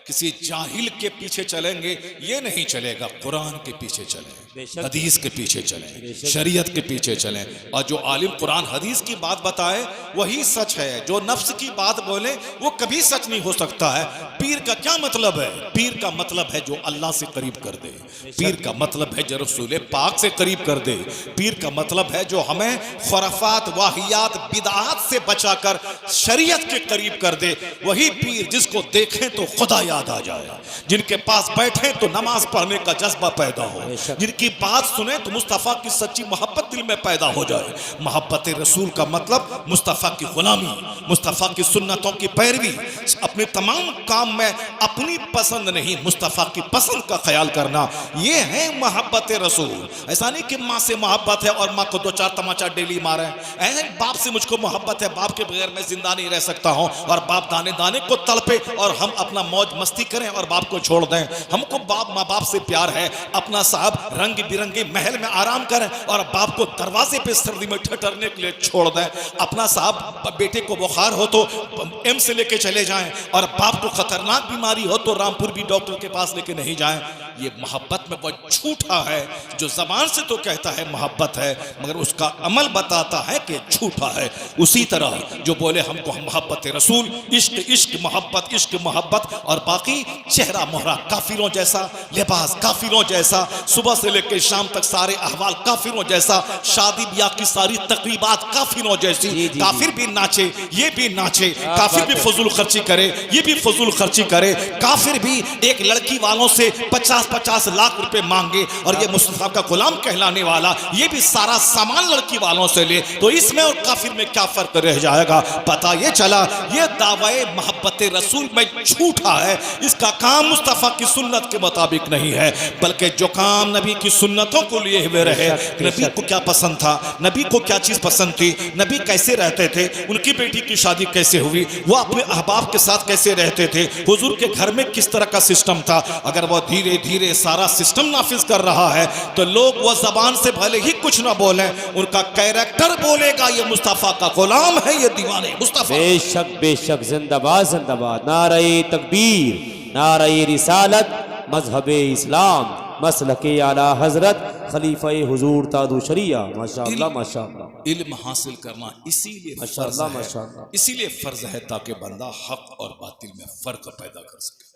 किसी जाहिल के पीछे चलेंगे ये नहीं चलेगा, कुरान के पीछे चलें, हदीस के पीछे चलें, शरीयत के पीछे चलें। और जो आलिम कुरान हदीस की बात बताए वही सच है, जो नफ्स की बात बोले वो कभी सच नहीं हो सकता है। पीर का क्या मतलब है? पीर का मतलब है जो अल्लाह से करीब कर दे, पीर का मतलब है जो रसूल पाक से करीब कर दे, पीर का मतलब है जो हमें खुराफात, वाहियात, बिदआत से बचाकर शरीयत के करीब कर दे। वही पीर जिसको देखें तो खुदा याद आ जाए, जिनके पास बैठे तो नमाज पढ़ने का जज्बा पैदा हो, जिनकी बात सुने तो मुस्तफ़ा की सच्ची मोहब्बत दिल में पैदा हो जाए। मोहब्बत रसूल का मतलब मुस्तफ़ा की गुलामी, मुस्तफ़ा की सुन्नतों की पैरवी, अपने तमाम काम में अपनी पसंद नहीं मुस्तफ़ा की पसंद का ख्याल करना, ये है मोहब्बत रसूल। ऐसा नहीं कि माँ से मोहब्बत है और माँ को 2-4 तमाचा डेली मारे, ऐसे बाप से मुझको मोहब्बत है, बाप के बगैर मैं जिंदा नहीं रह सकता हूँ, और बाप दाने दाने को तड़पे और हम अपना मौज मस्ती करें और बाप को छोड़ दें। हमको बाप माँ बाप से प्यार है, अपना साहब रंग बिरंगे महल में आराम करें और बाप को दरवाजे पे सर्दी में ठहरने के लिए छोड़ दें। अपना साहब बेटे को बुखार हो तो एम्स से लेके चले जाएं, और बाप को खतरनाक बीमारी हो तो रामपुर भी डॉक्टर के पास लेके नहीं जाएं। ये मोहब्बत में बहुत झूठा है, जो जबान से तो कहता है मोहब्बत है मगर उसका अमल बताता है कि झूठा है। उसी तरह जो बोले हमको हम मोहब्बत रसूल, इश्क इश्क मोहब्बत, इश्क मोहब्बत, और बाकी चेहरा मोहरा काफिरों जैसा, लिबास काफिरों जैसा, सुबह से लेकर शाम तक सारे अहवाल काफिरों जैसा, शादी ब्याह की सारी तकरीबात काफिरों जैसी। काफिर भी नाचे ये भी नाचे, काफिर भी फजूल खर्ची करे ये भी फजूल खर्ची करे, काफिर भी एक लड़की वालों से 50-50 लाख रुपए मांगे, और ये मुस्तफा का गुलाम कहलाने वाला ये भी सारा सामान लड़की वालों से ले, तो इसमें और काफिर में क्या फर्क रह जाएगा? पता ये चला ये दावे मोहब्बत रसूल में झूठा है, इसका काम मुस्तफा की सुन्नत के मुताबिक नहीं है, बल्कि जो काम नबी की सुन्नतों को लिए हुए रहे। नबी को क्या पसंद था, नबी को क्या चीज पसंद थी, नबी कैसे रहते थे, उनकी बेटी की शादी कैसे हुई, वो अपने अहबाब के साथ कैसे रहते थे, हुजूर के घर में किस तरह का सिस्टम था। अगर वो धीरे धीरे सारा सिस्टम नाफिज कर रहा है तो लोग वो जबान से भले ही कुछ ना बोले, उनका कैरेक्टर बोलेगा ये मुस्तफा का गुलाम है, ये दीवाने मुस्तफा। बेशक बेशक, जिंदाबाद जिंदाबाद, नारे तकबीर, नारे रिसालत, मजहबे इस्लाम, मसलके आला हजरत खलीफा हुजूर तादु शरिया। माशाअल्लाह माशाअल्लाह। इल्म हासिल करना इसीलिए माशाअल्लाह माशाअल्लाह, इसीलिए फर्ज है ताकि बंदा हक और बातिल में फर्क पैदा कर सके।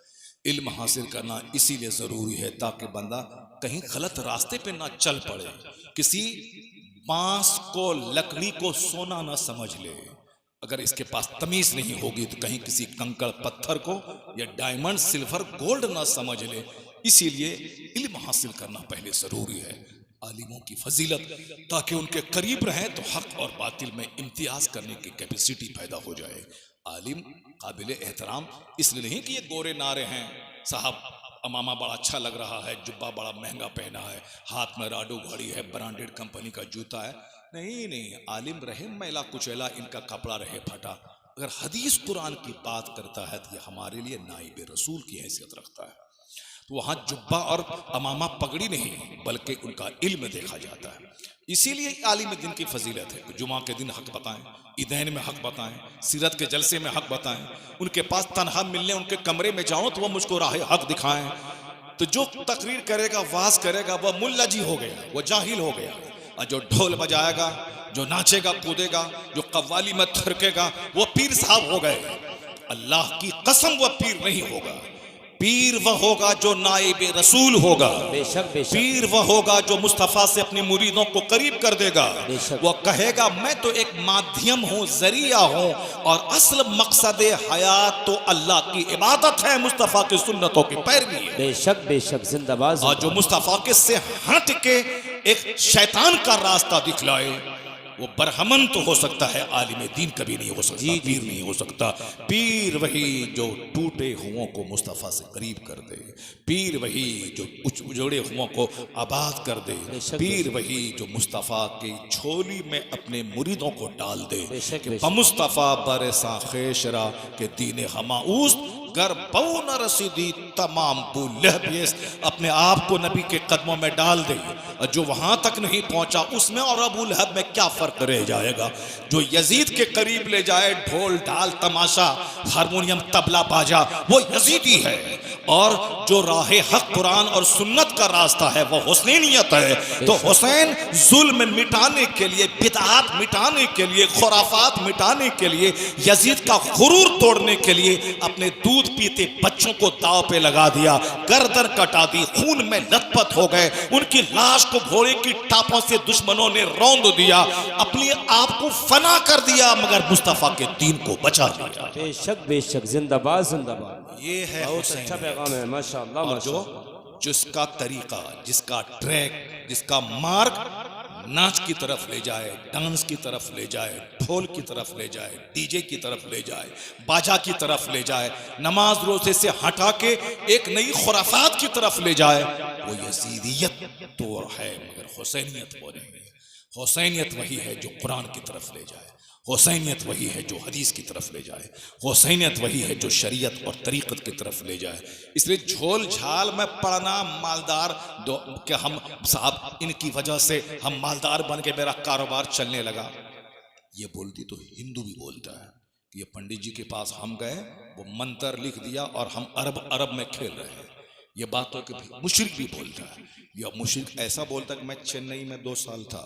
इल्म हासिल करना इसीलिए जरूरी है ताकि बंदा कहीं गलत रास्ते पे ना चल पड़े, किसी बांस को लकड़ी को सोना ना समझ ले। अगर इसके पास तमीज नहीं होगी तो कहीं किसी कंकड़ पत्थर को या डायमंड सिल्वर गोल्ड ना समझ ले। इसीलिए इल्म हासिल करना पहले जरूरी है, आलिमों की फजीलत, ताकि उनके करीब रहें तो हक और बातिल में इम्तियाज करने की कैपेसिटी पैदा हो जाए। आलिम काबिल एहतराम इसलिए नहीं कि ये गोरे नारे हैं, साहब अमामा बड़ा अच्छा लग रहा है, जुब्बा बड़ा महंगा पहना है, हाथ में राडो घड़ी है, ब्रांडेड कंपनी का जूता है। नहीं नहीं, आलिम रहे मैला कुचैला, इनका कपड़ा रहे फटा, अगर हदीस कुरान की बात करता है तो ये हमारे लिए नाइब रसूल की हैसियत रखता है। तो वहाँ जुब्बा और अमामा पगड़ी नहीं बल्कि उनका इल्म देखा जाता है। इसीलिए आलिम दिन की फजीलत है, जुमा के दिन हक बताएं, ईदैन में हक बताएं, सीरत के जलसे में हक बताएं, उनके पास तनहा मिलने उनके कमरे में जाऊं तो वो मुझको राह हक दिखाएं। तो जो तकरीर करेगा, वाज करेगा, वह मुल्ला जी हो गया, वो जाहिल हो गया, और जो ढोल बजाएगा, जो नाचेगा कूदेगा, जो कव्वाली में थरकेगा, वो पीर साहब हो गए। अल्लाह की कसम वो पीर नहीं होगा। पीर वह होगा जो नाइब रसूल होगा, बेशक बेशक, पीर वह होगा जो मुस्तफ़ा से अपनी मुरीदों को करीब कर देगा। वो कहेगा मैं तो एक माध्यम हूँ, जरिया हूँ, और असल मकसद हयात तो अल्लाह की इबादत है, मुस्तफ़ा की सुन्नतों की पैरवी है। बेशक बेशक, जिंदाबाद। और जो मुस्तफ़ा के से हट के एक शैतान का रास्ता दिखलाए, वो बरहमन तो हो सकता है, आलिम दीन कभी नहीं हो सकता, पीर नहीं हो सकता। पीर वही जो टूटे हुओं को मुस्तफ़ा से करीब कर दे, पीर वही जो उजड़े हुओं को आबाद कर दे, पीर वही जो मुस्तफ़ा की झोली में अपने मुरीदों को डाल दे कि मुस्तफ़ा बरसा खेशरा के दीन हमाऊस गर बहु न रसीदी तमाम बुलहबीस, अपने आप को नबी के कदमों में डाल दे, और जो वहां तक नहीं पहुंचा उसमें और अबू लहब में क्या फर्क रह जाएगा। जो यजीद के करीब ले जाए ढोल ढाल तमाशा हारमोनियम तबला बाजा, वो यजीदी है, और जो राह हक कुरान और सुन्नत का रास्ता है वो हुसैनियत है। तो हुसैन जुल्म मिटाने के लिए, बिदअत मिटाने के लिए, खुराफात मिटाने के लिए, यजीद का गुरूर तोड़ने के लिए अपने दूध पीते बच्चों को दाव पे लगा दिया, गर्दन कटा दी, खून में लथपथ हो गए, उनकी लाश को घोड़े की टापों से दुश्मनों ने रौंद दिया, अपने आप को फना कर दिया, मगर मुस्तफा के दीन को बचा लिया। बेशक जिंदाबाद जिंदाबाद। ये है बहुत अच्छा पैगाम है, माशाअल्लाह। और जो जिसका तरीका, जिसका ट्रैक, जिसका मार्ग नाच की तरफ ले जाए, डांस की तरफ ले जाए, ढोल की तरफ ले जाए, डीजे की तरफ ले जाए, बाजा की तरफ ले जाए, नमाज रोजे से हटा के एक नई खुराफात की तरफ ले जाए, वो यजीदियत तो है मगर हुसैनियत वो नहीं है। हुसैनियत वही है जो कुरान की तरफ ले जाए, हुसैनियत वही है जो हदीस की तरफ ले जाए, हुसैनियत वही है जो शरीयत और तरीक़त की तरफ ले जाए। इसलिए झोल झाल में पढ़ना मालदार दो कि हम साहब इनकी वजह से हम मालदार बन के मेरा कारोबार चलने लगा, ये बोलती तो हिंदू भी बोलता है कि ये पंडित जी के पास हम गए, वो मंत्र लिख दिया और हम अरब में खेल रहे हैं। ये बात तो कि मुशरिक भी बोलता है, या मुशरिक ऐसा बोलता है कि मैं चेन्नई में 2 साल था,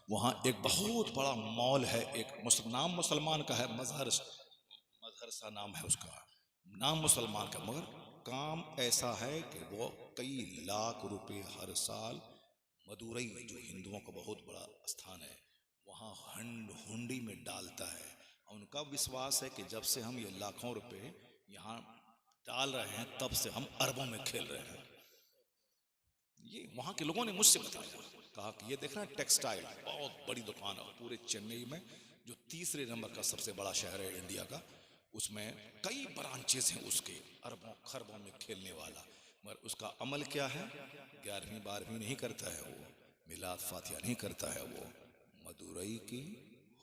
वहाँ एक बहुत बड़ा मॉल है, एक नाम मुसलमान का है, मजहर सा नाम है उसका, नाम मुसलमान का, मगर काम ऐसा है कि वो कई लाख रुपए हर साल मदुरई में, जो हिंदुओं का बहुत बड़ा स्थान है, वहाँ हुंडी में डालता है। उनका विश्वास है कि जब से हम ये लाखों रुपए यहाँ डाल रहे हैं तब से हम अरबों में खेल रहे हैं। ये वहाँ के लोगों ने मुझसे बताया, कहा कि ये देखना टेक्सटाइल बहुत बड़ी दुकान है पूरे चेन्नई में, जो 3रे नंबर का सबसे बड़ा शहर है इंडिया का, उसमें कई ब्रांचेस हैं उसके, अरबों खरबों में खेलने वाला, मगर उसका अमल क्या है, 11वीं 12वीं नहीं करता है वो, मिलाद फातिहा नहीं करता है वो, मदुरई की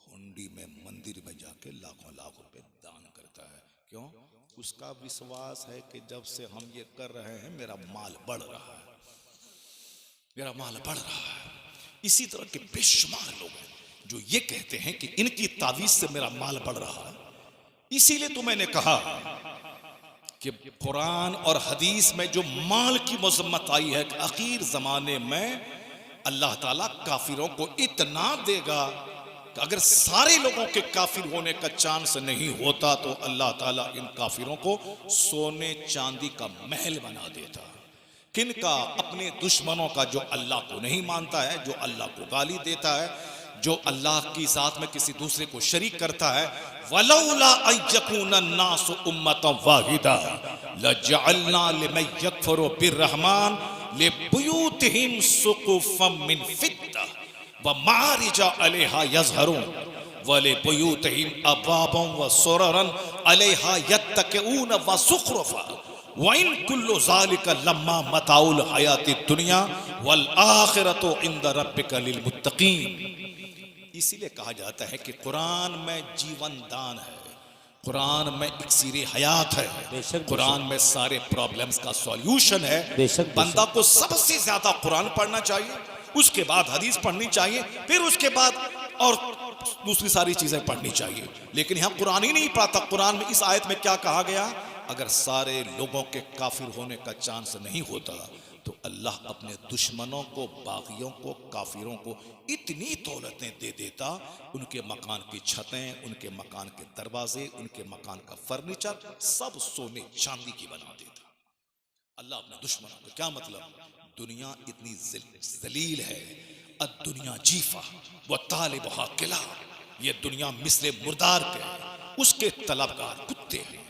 हुंडी में मंदिर में जाके लाखों लाख रुपए दान करता है। क्यों? उसका विश्वास है कि जब से हम ये कर रहे हैं मेरा माल बढ़ रहा है, मेरा माल बढ़ रहा है। इसी तरह के बेशुमार लोग हैं जो ये कहते हैं कि इनकी तावीज से मेरा माल बढ़ रहा है। इसीलिए तो मैंने कहा कि कुरान और हदीस में जो माल की मजम्मत आई है कि आखिर जमाने में अल्लाह ताला काफिरों को इतना देगा कि अगर सारे लोगों के काफिर होने का चांस नहीं होता तो अल्लाह ताला इन काफिरों को सोने चांदी का महल बना देता। किनका? अपने दुश्मनों का, जो अल्लाह को नहीं मानता है, जो अल्लाह को गाली देता है, जो अल्लाह की साथ में किसी दूसरे को शरीक करता है। वलौला अयकुन अन्नास उम्मतन वाहिदा लजअलना लिमन यकफुरु बिर्रहमान लिबुयूतिहिम सुकुफम मिन फिद्दा व मारिजा अलैहा यज़हरून व लिबुयूतिहिम अबवाबन व सुररन अलैहा यत्तक़ऊन व ज़ुख़रुफ़ा वइन कुल्लु ज़ालिका लम्मा मताउल हयाति दुनिया वल आखिरतु इंद रब्बिका लिल मुत्तक़ीन। इसीलिए कहा जाता है कि कुरान में जीवन दान है, कुरान में इक्सीर हयात है, कुरान में सारे प्रॉब्लम्स का सॉल्यूशन है। बंदा को सबसे ज्यादा कुरान पढ़ना चाहिए, उसके बाद हदीस पढ़नी चाहिए, फिर उसके बाद और दूसरी सारी चीजें पढ़नी चाहिए। लेकिन यहाँ कुरान ही नहीं पढ़ता। कुरान में इस आयत में क्या कहा गया? अगर सारे लोगों के काफिर होने का चांस नहीं होता तो अल्लाह अपने दुश्मनों को, बागियों को, काफिरों को इतनी दौलतें दे देता, उनके मकान की छतें, उनके मकान के दरवाजे, उनके मकान का फर्नीचर सब सोने चांदी की बना देता अल्लाह अपने दुश्मनों को। क्या मतलब? दुनिया इतनी जलील है, दुनिया जीफा व तालिबहा किला, ये दुनिया मिसले मुर्दार के, उसके तलबगार कुत्ते हैं।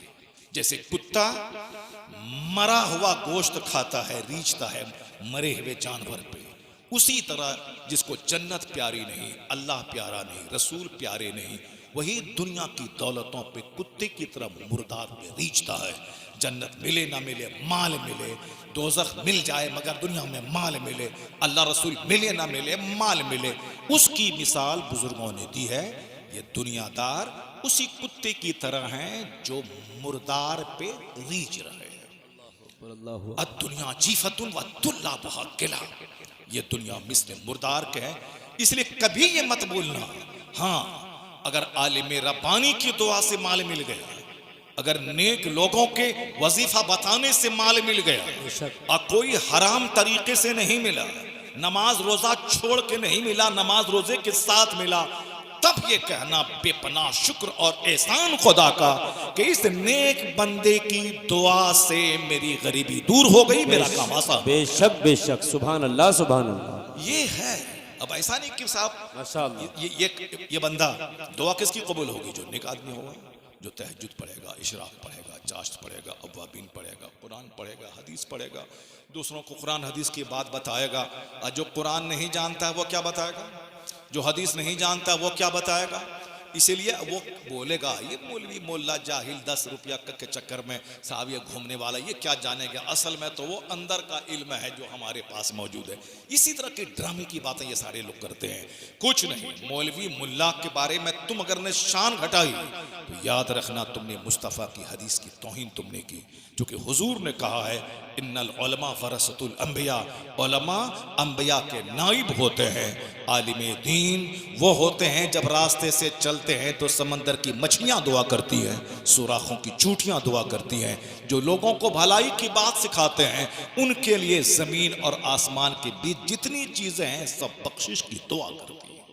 जैसे कुत्ता मरा हुआ गोश्त खाता है, रीछता है मरे हुए जानवर पे, उसी तरह जिसको जन्नत प्यारी नहीं, अल्लाह प्यारा नहीं, रसूल प्यारे नहीं, वही दुनिया की दौलतों पे कुत्ते की तरह मुर्दार पे रीझता है। जन्नत मिले ना मिले, माल मिले, दोज़ख मिल जाए मगर दुनिया में माल मिले, अल्लाह रसूल मिले ना मिले, माल मिले। उसकी मिसाल बुजुर्गों ने दी है। ये दुनियादार उसी कुत्ते की तरह हैं जो मुर्दार पे रीझ रहे हैं। दुनिया जीफतुन व तुल्ला बहा किला, ये दुनिया मिस्ल मुर्दार के है। इसलिए कभी ये मत बोलना हाँ अगर आलिम रब्बानी की दुआ से माल मिल गया, अगर नेक लोगों के वजीफा बताने से माल मिल गया और कोई हराम तरीके से नहीं मिला, नमाज रोजा छोड़ के नहीं मिला, नमाज रोजे के साथ मिला, तब ये कहना बेपनाह शुक्र और एहसान खुदा का कि इस नेक बंदे की दुआ से मेरी गरीबी दूर हो गई, मेरा काम आसान। बेशक बेशक, सुभान अल्लाह सुभान अल्लाह। ये है। अब ऐसा नहीं कि साहब माशाअल्लाह ये बंदा दुआ किसकी कबूल होगी? जो नेक आदमी होगा, जो तहज्जुद पढ़ेगा, इशराक पढ़ेगा, चाश्त पढ़ेगा, अव्वाबीन पढ़ेगा, कुरान पढ़ेगा, हदीस पढ़ेगा, दूसरों को कुरान हदीस की बात बताएगा। और जो कुरान नहीं जानता है वो क्या बताएगा? जो हदीस नहीं जानता वो क्या बताएगा? इसीलिए वो बोलेगा ये मौलवी मोल्ला जाहिल 10 रुपया के चक्कर में साहब ये घूमने वाला, ये क्या जानेगा? असल में तो वो अंदर का इल्म है जो हमारे पास मौजूद है। इसी तरह के ड्रामे की बातें ये सारे लोग करते हैं। कुछ नहीं, मौलवी मुल्ला के बारे में तुम अगर ने शान घटाई तो याद रखना तुमने मुस्तफ़ा की हदीस की तौहीन तुमने की, क्योंकि हुजूर ने कहा है इन्नल उलमा वरसतुल अंबिया, उलमा अंबिया के नाइब होते हैं। आलिमे दीन वो होते हैं जब रास्ते से चलते हैं तो समंदर की मछलियां दुआ करती हैं, सुराखों की चूटियां दुआ करती हैं। जो लोगों को भलाई की बात सिखाते हैं उनके लिए जमीन और आसमान के बीच जितनी चीजें हैं सब बख्शिश की दुआ करती हैं।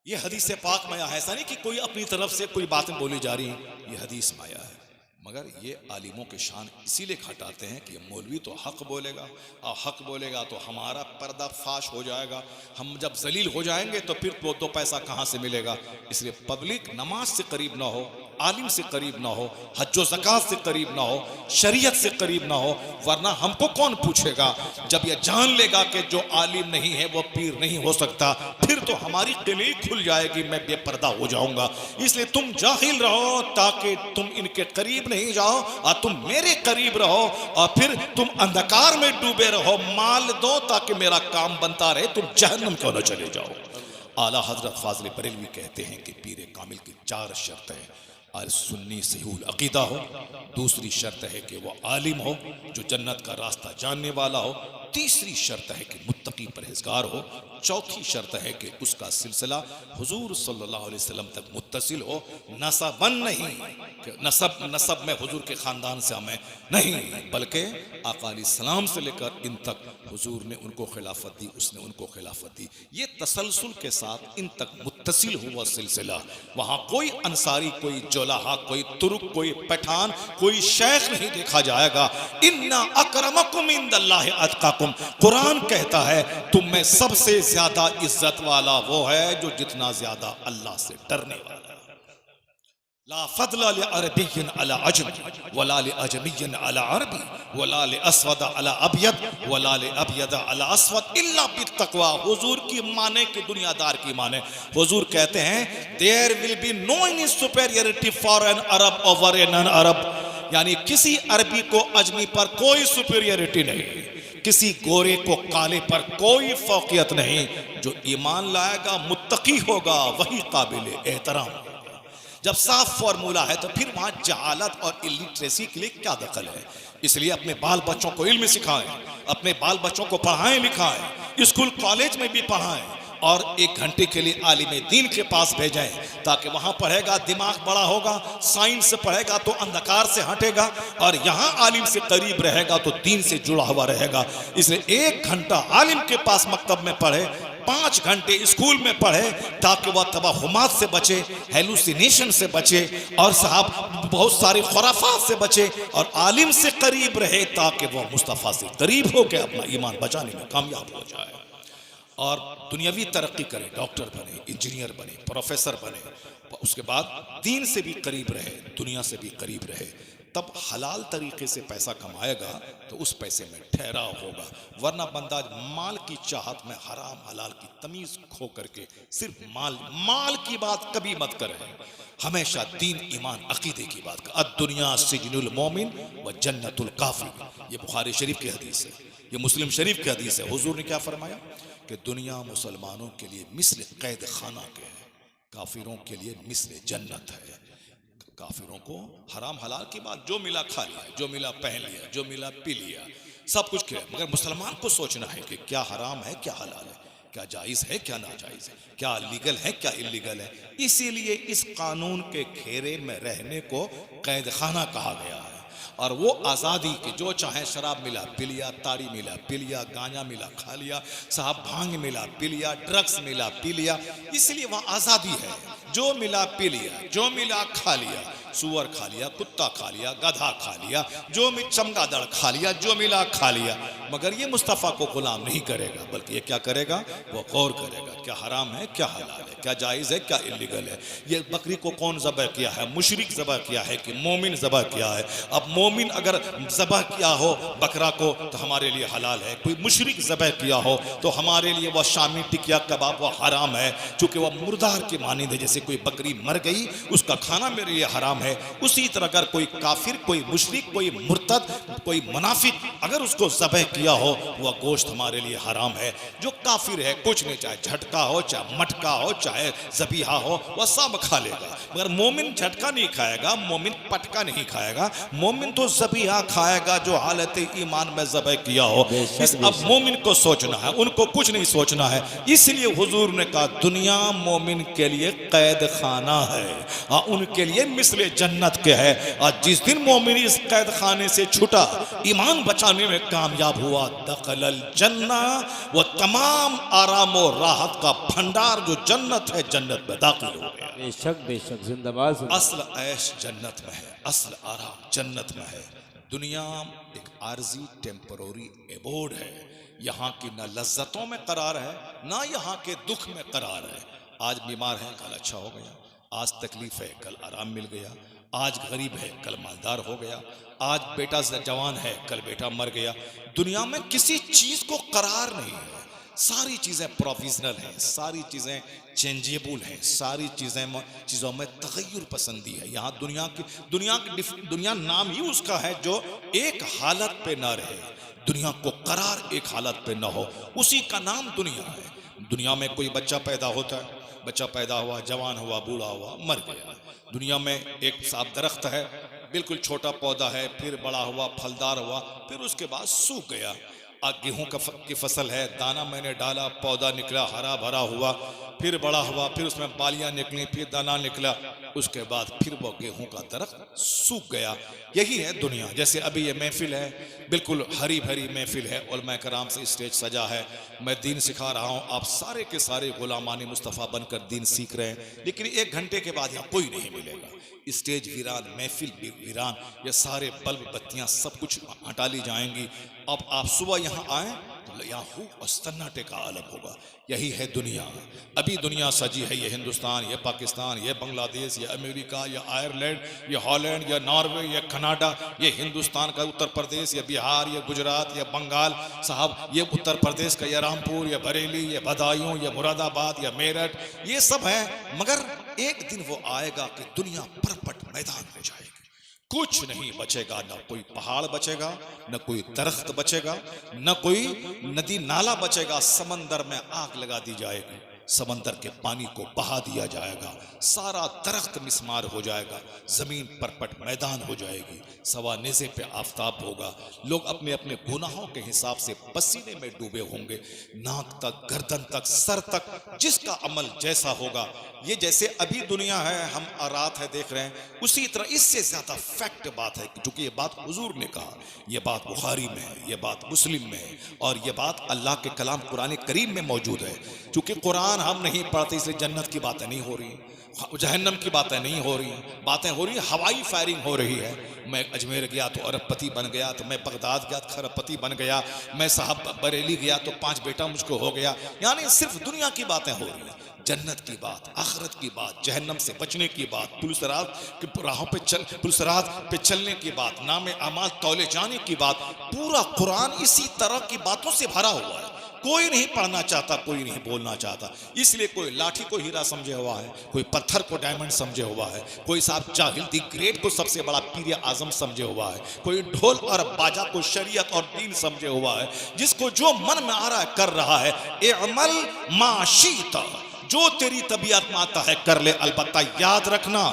ये हदीस पाक में आया है। ऐसा नहीं कि कोई अपनी तरफ से कोई बातें बोली जा रही हैं, ये हदीस में आया है। मगर ये आलिमों के शान इसीलिए घटाते हैं कि मौलवी तो हक बोलेगा, और हक बोलेगा तो हमारा पर्दा फाश हो जाएगा। हम जब जलील हो जाएंगे तो फिर वो 2 पैसा कहाँ से मिलेगा? इसलिए पब्लिक नमाज से करीब ना हो, आलिम से करीब ना हो, हज व ज़कात से करीब ना हो, शरीयत से करीब ना हो, वरना हमको कौन पूछेगा? जब ये जान लेगा कि जो आलिम नहीं है वो पीर नहीं हो सकता, फिर तो हमारी किली खुल जाएगी, मैं बेपर्दा हो जाऊंगा। इसलिए तुम जाहिल रहो ताकि तुम इनके करीब नहीं जाओ, और तुम मेरे करीब रहो और फिर तुम अंधकार में डूबे रहो। माल दो ताकि मेरा काम बनता रहे, तुम जहन्नम क्यों न चले जाओ। आला हजरत फाज़िल बरेलवी कहते हैं कि पीर कामिल की 4 शर्त है। सुन्नी सहीहुल अकीदा हो, दूसरी शर्त है कि वो आलिम हो जो जन्नत का रास्ता जानने वाला हो, तीसरी शर्त है कि मुत्तकी परहेजगार हो, चौथी शर्त है कि उसका सिलसिला हुजूर सल्लल्लाहु अलैहि वसल्लम तक मुत्तसिल हो, नसबन नहीं कि नसब में हुजूर के ख़ानदान से हमें नहीं, बल्कि आका अलैहिस्सलाम से लेकर इन तक हुजूर ने उनको खिलाफत दी, उसने उनको खिलाफत दी। ये तसलसल के साथ इन तक मुत्तसिल हुआ सिलसिला। वहाँ कोई अंसारी, कोई जोलाहा, कोई तुर्क, कोई पठान, कोई शेख नहीं देखा जाएगा। इन्ना अकरमकुम इंदल्लाहि अतकाकुम, कुरान कहता है तुम में सबसे ज्यादा इज्जत वाला वो है जो जितना ज्यादा अल्लाह से डरने वाला है। ला फदला लि अरबिय्यिन अला अजमी वला लि अजमिय्यिन अला अरबी वला लि अस्वद अला अबयद वला लि अबयद अला अस्वद इल्ला बित्तक़वा। हुजूर की माने कि दुनियादार की माने। हुजूर कहते हैं there will be no any superiority for an Arab over an Arab, यानी किसी अरबी को अजमी पर कोई सुपेरियरिटी नहीं, किसी गोरे को काले पर कोई फौकियत नहीं। जो ईमान लाएगा, मुत्तकी होगा, वही काबिल एहतराम होगा। जब साफ फॉर्मूला है तो फिर वहां जहालत और इलिटरेसी के लिए क्या दखल है? इसलिए अपने बाल बच्चों को इल्म सिखाएं, अपने बाल बच्चों को पढ़ाएं लिखाएं, स्कूल कॉलेज में भी पढ़ाएं, और 1 घंटे के लिए आलिम दीन के पास भेजें ताकि वहां पढ़ेगा, दिमाग बड़ा होगा, साइंस से पढ़ेगा तो अंधकार से हटेगा, और यहाँ आलिम से करीब रहेगा तो दीन से जुड़ा हुआ रहेगा। इसलिए 1 घंटा आलिम के पास मकतब में पढ़े, 5 घंटे स्कूल में पढ़े, ताकि वह तबाहुमात से बचे, हेलुसिनेशन से बचे, और साहब बहुत सारे खुराफात से बचे, और आलिम से करीब रहे ताकि वह मुस्तफ़ा से करीब होकर अपना ईमान बचाने में कामयाब हो जाए और दुनियावी तरक्की करे, डॉक्टर बने, इंजीनियर बने, प्रोफेसर बने। उसके बाद दीन से भी करीब रहे, दुनिया से भी करीब रहे। तब हलाल तरीके से पैसा कमाएगा तो उस पैसे में ठहराव होगा, वरना बंदा माल की चाहत में हराम हलाल की तमीज खो करके सिर्फ माल की बात कभी मत करें। हमेशा दीन ईमान अकीदे की बात कर। अद्दुनिया सिजनुल मोमिन व जन्नतुल काफिर, ये बुखारी शरीफ की हदीस है, ये मुस्लिम शरीफ की हदीस है। हुजूर ने क्या फरमाया कि दुनिया मुसलमानों के लिए मिस्ल कैद खाना के है, काफिरों के लिए मिस्ल जन्नत है। काफिरों को हराम हलाल की बात जो मिला खा लिया, जो मिला पहन लिया, जो मिला पी लिया, सब कुछ किया, मगर मुसलमान को सोचना है कि क्या हराम है क्या हलाल है, क्या जायज है क्या नाजायज है, क्या लीगल है क्या इलीगल है। इसीलिए इस कानून के घेरे में रहने को कैद खाना कहा गया है। और वो आज़ादी के जो चाहे शराब मिला पी लिया, ताड़ी मिला पी लिया, गांजा मिला खा लिया, साहब भांग मिला पी लिया, ड्रग्स मिला पी लिया, इसलिए वहाँ आज़ादी है। जो मिला पी लिया, जो मिला खा लिया, सुअर खा लिया, कुत्ता खा लिया, गधा खा लिया, जो चमगादड़ खा लिया, जो मिला खा लिया, मगर ये मुस्तफ़ा को गुलाम नहीं करेगा, बल्कि ये क्या करेगा, वो गौर करेगा क्या हराम है क्या हलाल है, क्या जायज़ है क्या इलीगल है। ये बकरी को कौन ज़बह किया है, मुशरिक ज़बह किया है कि मोमिन ज़बह किया है। अब मोमिन अगर ज़बह किया हो बकरा को तो हमारे लिए हलाल है, कोई मुशरिक ज़बह किया हो तो हमारे लिए वह शामी टिकिया कबाब वह हराम है, चूँकि वह मुर्दार की मानिंद है। जैसे कोई बकरी मर गई उसका खाना मेरे लिए हराम है, उसी तरह अगर कोई काफिर, कोई मुशरिक, कोई मुर्तद, कोई मुनाफिक अगर उसको ज़बह किया हो वह गोश्त हमारे लिए हराम है। जो काफिर है कुछ नहीं, चाहे झटका हो, चाहे मटका हो, चाहे ज़बीहा हो, वह सब खा लेगा, मगर मोमिन झटका नहीं खाएगा, मोमिन पटका नहीं खाएगा, मोमिन तो ज़बीहा खाएगा जो हालत ईमान में ज़बह किया हो। इस अब मोमिन को सोचना है, उनको कुछ नहीं सोचना है। इसलिए हुजूर ने कहा दुनिया मोमिन के लिए कैद खाना है, उनके लिए मिस्ले जन्नत के है। और जिस दिन मोमिन इस कैद खाने से छूटा, ईमान बचाने में कामयाब हुआ, दखलल जन्ना, वो तमाम आराम और राहत का भंडार जो जन्नत है जन्नत में दाखिल हो गया। बेशक जिंदाबाद। असल ऐश जन्नत में है, असल आराम जन्नत में है। दुनिया एक आर्जी टेम्पररी एबोर्ड है, यहाँ की न लज्जतों में करार है ना यहाँ के दुख में करार है। आज बीमार है कल अच्छा हो गया, आज तकलीफ है कल आराम मिल गया, आज गरीब है कल मालदार हो गया, आज बेटा जवान है कल बेटा मर गया। दुनिया में किसी चीज को करार नहीं है, सारी चीजें प्रोविजनल हैं, सारी चीजें चेंजेबल हैं, सारी चीजों में तगय्युर पसंदी है। यहाँ दुनिया नाम ही उसका है जो एक हालत पे ना रहे, दुनिया को करार एक हालत पे ना हो, उसी का नाम दुनिया है। दुनिया में कोई बच्चा पैदा होता है, बच्चा पैदा हुआ, जवान हुआ, बूढ़ा हुआ, मर गया। दुनिया में एक साफ दरख्त है, बिल्कुल छोटा पौधा है, फिर बड़ा हुआ, फलदार हुआ, फिर उसके बाद सूख गया। गेहूं की फसल है, दाना मैंने डाला, पौधा निकला, हरा भरा हुआ, फिर बड़ा हुआ, फिर उसमें बालियां निकली, फिर दाना निकला, उसके बाद फिर वो गेहूं का दरख्त सूख गया। यही है दुनिया। जैसे अभी ये महफिल है, बिल्कुल हरी भरी महफिल है, उलमा कराम से स्टेज सजा है, मैं दीन सिखा रहा हूँ, आप सारे के सारे गुलामानी मुस्तफ़ा बनकर दीन सीख रहे हैं, लेकिन 1 घंटे के बाद यहाँ कोई नहीं मिलेगा। स्टेज वीरान, महफिल वीरान, ये सारे बल्ब बत्तियाँ सब कुछ हटा ली जाएंगी। अब आप सुबह यहाँ आए तो यहाँ हो और सन्नाटे का आलम होगा। यही है दुनिया। अभी दुनिया सजी है, ये हिंदुस्तान, ये पाकिस्तान, ये बांग्लादेश, ये अमेरिका, ये आयरलैंड, ये हॉलैंड, ये नॉर्वे, ये कनाडा, ये हिंदुस्तान का उत्तर प्रदेश, ये बिहार, ये गुजरात, ये बंगाल साहब, ये उत्तर प्रदेश का ये रामपुर, ये बरेली, ये बदायूं, ये मुरादाबाद, ये मेरठ, ये सब है। मगर एक दिन वो आएगा कि दुनिया परपट मैदान हो जाएगी, कुछ नहीं बचेगा, न कोई पहाड़ बचेगा, न कोई दरख्त बचेगा, न कोई नदी नाला बचेगा। समंदर में आग लगा दी जाएगी, समंदर के पानी को बहा दिया जाएगा, सारा दरख्त मिस्मार हो जाएगा, जमीन परपट मैदान हो जाएगी, सवा नेज़े पे आफताब होगा, लोग अपने अपने गुनाहों के हिसाब से पसीने में डूबे होंगे, नाक तक, गर्दन तक, सर तक, जिसका अमल जैसा होगा। ये जैसे अभी दुनिया है, हम रात है देख रहे हैं, उसी तरह इससे ज्यादा फैक्ट बात है, क्योंकि ये बात हुजूर ने कहा, ये बात बुखारी में है, ये बात मुस्लिम में है, और ये बात अल्लाह के कलाम कुरान करीम में मौजूद है। क्योंकि कुरान हम नहीं पढ़ते इसलिए जन्नत की बातें नहीं हो रही, जहन्नम की बातें नहीं हो रही, बातें हो रही, हवाई फायरिंग हो रही है। मैं अजमेर गया तो अरबपति बन गया, तो मैं बगदाद गया तो खरबपति बन गया, मैं साहब बरेली गया तो 5 बेटा मुझको हो गया। यानी सिर्फ दुनिया की बातें हो रही हैं। जन्नत की बात, आखिरत की बात, जहन्नम से बचने की बात, पुलिस रात के राहों पे पुलिस रात पे चलने की बात, नाम अमाल तौले जाने की बात। पूरा कुरान इसी तरह की बातों से भरा हुआ है। कोई नहीं पढ़ना चाहता, कोई नहीं बोलना चाहता। इसलिए कोई लाठी को हीरा समझे हुआ है, कोई पत्थर को डायमंड समझे हुआ है, कोई साहब जाहिल दी ग्रेट को सबसे बड़ा पीर आजम समझे हुआ है, कोई ढोल और बाजा को शरीयत और दीन समझे हुआ है। जिसको जो मन में आ रहा है कर रहा है। ए अमल माशीता, जो तेरी तबीयत में आता है कर ले, अलबत्ता याद रखना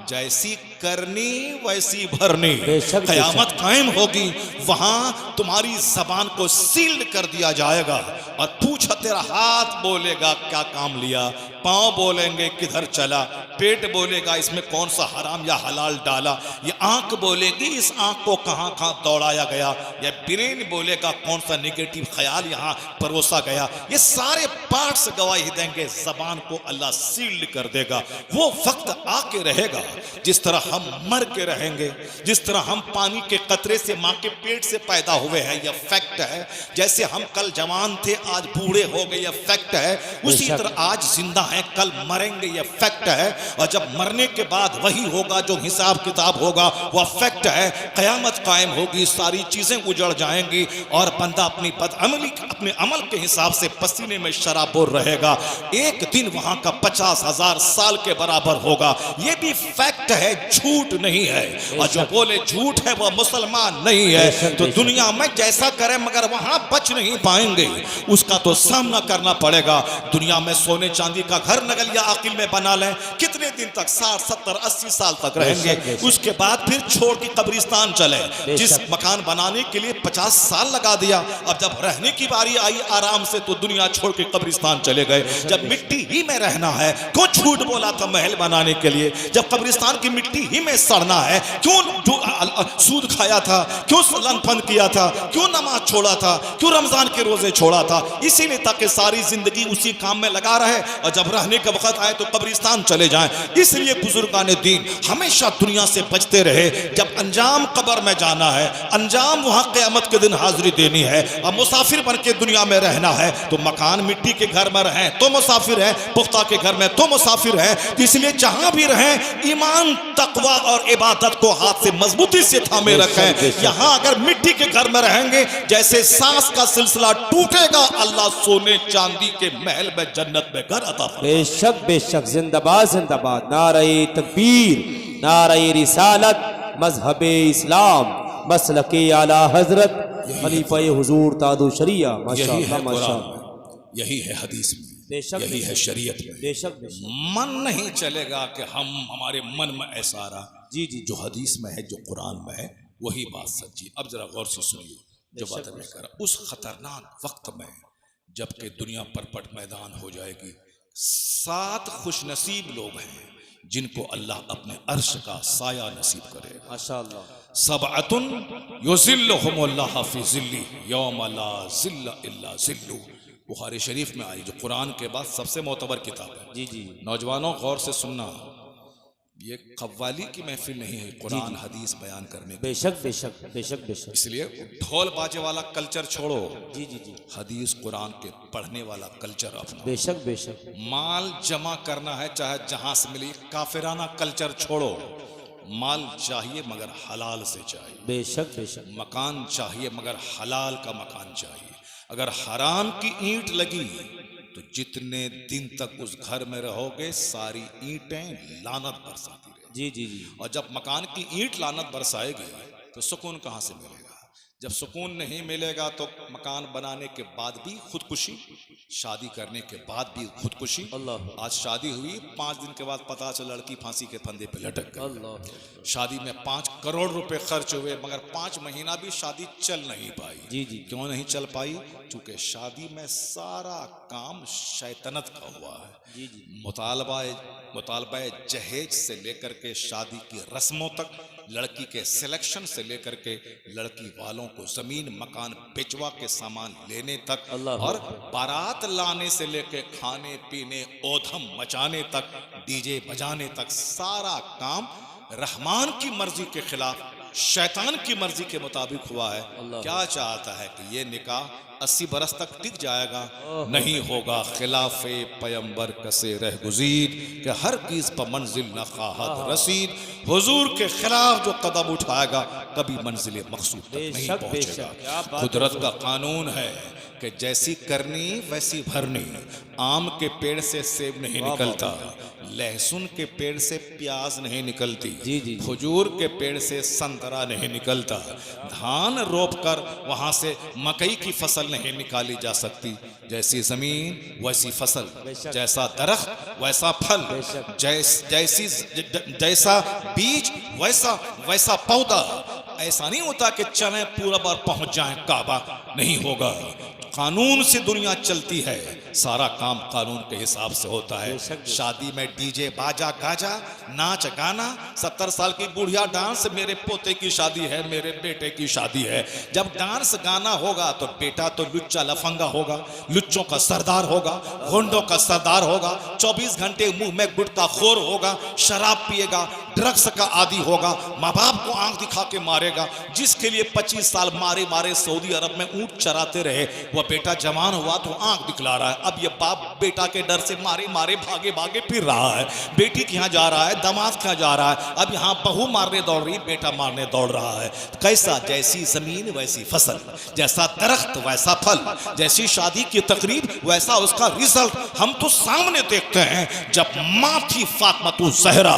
जैसी करनी वैसी भरनी। कयामत कायम होगी, वहां तुम्हारी जबान को सील्ड कर दिया जाएगा और पूछा तेरा हाथ बोलेगा क्या काम लिया, पांव बोलेंगे किधर चला, पेट बोलेगा इसमें कौन सा हराम या हलाल डाला, ये आंख बोलेगी इस आंख को कहां कहां दौड़ाया गया, या ब्रेन बोलेगा कौन सा निगेटिव ख्याल यहां परोसा गया। ये सारे पार्ट्स गवाही देंगे, जबान को अल्लाह सील्ड कर देगा। वो वक्त आके रहेगा जिस तरह हम मर के रहेंगे, जिस तरह हम पानी के कतरे से मां के पेट से पैदा हुए हैं, यह फैक्ट है। जैसे हम कल जवान थे आज बूढ़े हो गए, यह फैक्ट है। उसी तरह आज जिंदा हैं कल मरेंगे, यह फैक्ट है। और जब मरने के बाद वही होगा जो हिसाब किताब होगा, वह फैक्ट है। कयामत कायम होगी, सारी चीजें उजड़ जाएंगी और बंदा अपनी बदअमली अपने अमल के हिसाब से पसीने में शराबोर रहेगा। एक दिन वहां का 50,000 साल के बराबर होगा। यह भी फैक्ट है, झूठ नहीं है। और जो बोले झूठ है वह मुसलमान नहीं है। तो दुनिया में जैसा करे मगर वहां बच नहीं पाएंगे, उसका तो सामना करना पड़ेगा। दुनिया में सोने चांदी का घर नगलिया आकिल में बना लें, कितने दिन तक 60, 70, 80 साल तक रहेंगे। उसके बाद फिर छोड़ के कब्रिस्तान चले। जिस मकान बनाने के लिए 50 साल लगा दिया, अब जब रहने की बारी आई आराम से तो दुनिया छोड़ के कब्रिस्तान चले गए। जब मिट्टी ही में रहना है, क्यों झूठ बोला था महल बनाने के लिए? जब कब्रिस्तान की मिट्टी ही में सड़ना है, क्यों सूद खाया था, क्यों लनपन किया था, क्यों नमाज छोड़ा था, क्यों रमजान के रोजे छोड़ा था? इसीलिए ताकि सारी जिंदगी उसी काम में लगा रहे और जब रहने का वक्त आए तो कब्रिस्तान चले जाएं। इसलिए बुजुर्गान दीन हमेशा दुनिया से बचते रहे। जब अंजाम कब्र में जाना है, अंजाम वहां क़यामत के दिन हाजिरी देनी है और मुसाफिर बन के दुनिया में रहना है, तो मकान मिट्टी के घर में रहें तो मुसाफिर है, पुख्ता के घर में तो मुसाफिर है। तो इसलिए जहां भी रहें ईमान, तकवा और इबादत को हाथ से मजबूती से थामे रखें। यहां अगर मिट्टी के घर में रहेंगे, जैसे सांस का सिलसिला टूटेगा, अल्लाह सोने चांदी के महल में जन्नत में घर अता फरमाएगा। बेशक बेशक, जिंदाबाद जिंदाबाद, नारे तकबीर, नारे रिसालत, मजहबे इस्लाम, मसलके आला हजरत खलीफा हुजूर तादू शरिया। माशाअल्लाह माशाअल्लाह, यही है हदीस में, बेशक यही है शरीयत में। बेशक बेशक, मन नहीं चलेगा कि हम हमारे मन में ऐसा आ रहा। जी जी, जो हदीस में है, जो कुरान में है, वही बात सच्ची। अब जरा गौर से सुनिए जो बात मैं कर रहा। उस खतरनाक वक्त में जबकि दुनिया परपट मैदान हो जाएगी, 7 खुशनसीब लोग हैं जिनको अल्लाह अपने अर्श का साया नसीब करेगा। माशाअल्लाह। सबअतुन युज़िल्लुहुमुल्लाहु फी ज़िल्ली यौम ला ज़िल्ला इल्ला ज़िल्लु। बुखारी शरीफ में आई, जो कुरान के बाद सबसे मोतबर किताब है। जी जी, नौजवानों गौर से सुनना, ये कव्वाली की महफिल नहीं है कुरान हदीस बयान करने की। बेशक बेशक बेशक बेशक, इसलिए ढोल बाजे वाला कल्चर छोड़ो, जी जी जी, हदीस कुरान के पढ़ने वाला कल्चर अपना। बेशक बेशक, माल जमा करना है चाहे जहां से मिले, काफिराना कल्चर छोड़ो। माल चाहिए मगर हलाल से चाहिए। बेशक बेशक, मकान चाहिए मगर हलाल का मकान चाहिए। अगर हराम की ईंट लगी तो जितने दिन तक उस घर में रहोगे सारी ईंटें लानत बरसाती रहेगी। जी जी जी, और जब मकान की ईंट लानत बरसाएगी तो सुकून कहां से मिलेगा? जब सुकून नहीं मिलेगा तो मकान बनाने के बाद भी खुदकुशी, शादी करने के बाद भी खुदकुशी। अल्लाह। आज शादी हुई, 5 दिन के बाद पता चला लड़की फांसी के फंदे पे लटक गई। अल्लाह। शादी में 5 करोड़ रुपए खर्च हुए मगर 5 महीना भी शादी चल नहीं पाई। जी जी, क्यों नहीं चल पाई? चूंकि शादी में सारा काम शैतानत का हुआ है। जी जी, मुतालबा जहेज से लेकर के शादी की रस्मों तक, लड़की के सिलेक्शन से लेकर के लड़की वालों को जमीन मकान बेचवा के सामान लेने तक, और बारात लाने से लेकर खाने पीने ओधम मचाने तक, डीजे बजाने तक, सारा काम रहमान की मर्जी के खिलाफ शैतान की मर्जी के मुताबिक हुआ है। क्या चाहता है कि ये निकाह 80 बरस तक टिक जाएगा? नहीं होगा। खिलाफे पैगंबर कसे रह गुजीर कि हर चीज पर मंजिल न खाहत रसीद। हुजूर के खिलाफ जो कदम उठाएगा कभी मंजिल मकसूद तक नहीं पहुंचेगा। कुदरत का कानून है कि जैसी करनी वैसी भरनी। आम के पेड़ से सेब नहीं निकलता, लहसुन के पेड़ से प्याज नहीं निकलती, खजूर के पेड़ से संतरा नहीं निकलता, धान रोपकर वहां से मकई की फसल नहीं निकाली जा सकती। जैसी जमीन वैसी फसल, जैसा दरख्त वैसा फल, जैसा बीज वैसा पौधा। ऐसा नहीं होता कि चलें पूरब और पहुंच जाएं काबा, नहीं होगा। कानून से दुनिया चलती है, सारा काम कानून के हिसाब से होता है। शादी में डीजे बाजा गाजा नाच गाना, 70 साल की बुढ़िया डांस, मेरे पोते की शादी है, मेरे बेटे की शादी है। जब डांस गाना होगा तो बेटा तो लुच्चा लफंगा होगा, लुच्चों का सरदार होगा, गुंडों का सरदार होगा, 24 घंटे मुंह में गुटखा खोर होगा, शराब पिएगा, ड्रग्स का आदी होगा, माँ बाप को आंख दिखा के मारेगा। जिसके लिए 25 साल मारे मारे सऊदी अरब में ऊंट चराते रहे, वह बेटा जवान हुआ तो आंख दिखला रहा है। अब ये बाप बेटा के डर से मारे मारे भागे भागे फिर रहा है। बेटी के यहाँ जा रहा है, दामाद के यहाँ जा रहा है, अब यहाँ बहू मारने दौड़ रही, बेटा मारने दौड़ रहा है। कैसा? जैसी जमीन वैसी फसल, जैसा दरख्त वैसा फल, जैसी शादी की तकरीब वैसा उसका रिजल्ट। हम तो सामने देखते हैं, जब माँ थी फातिमा ज़हरा,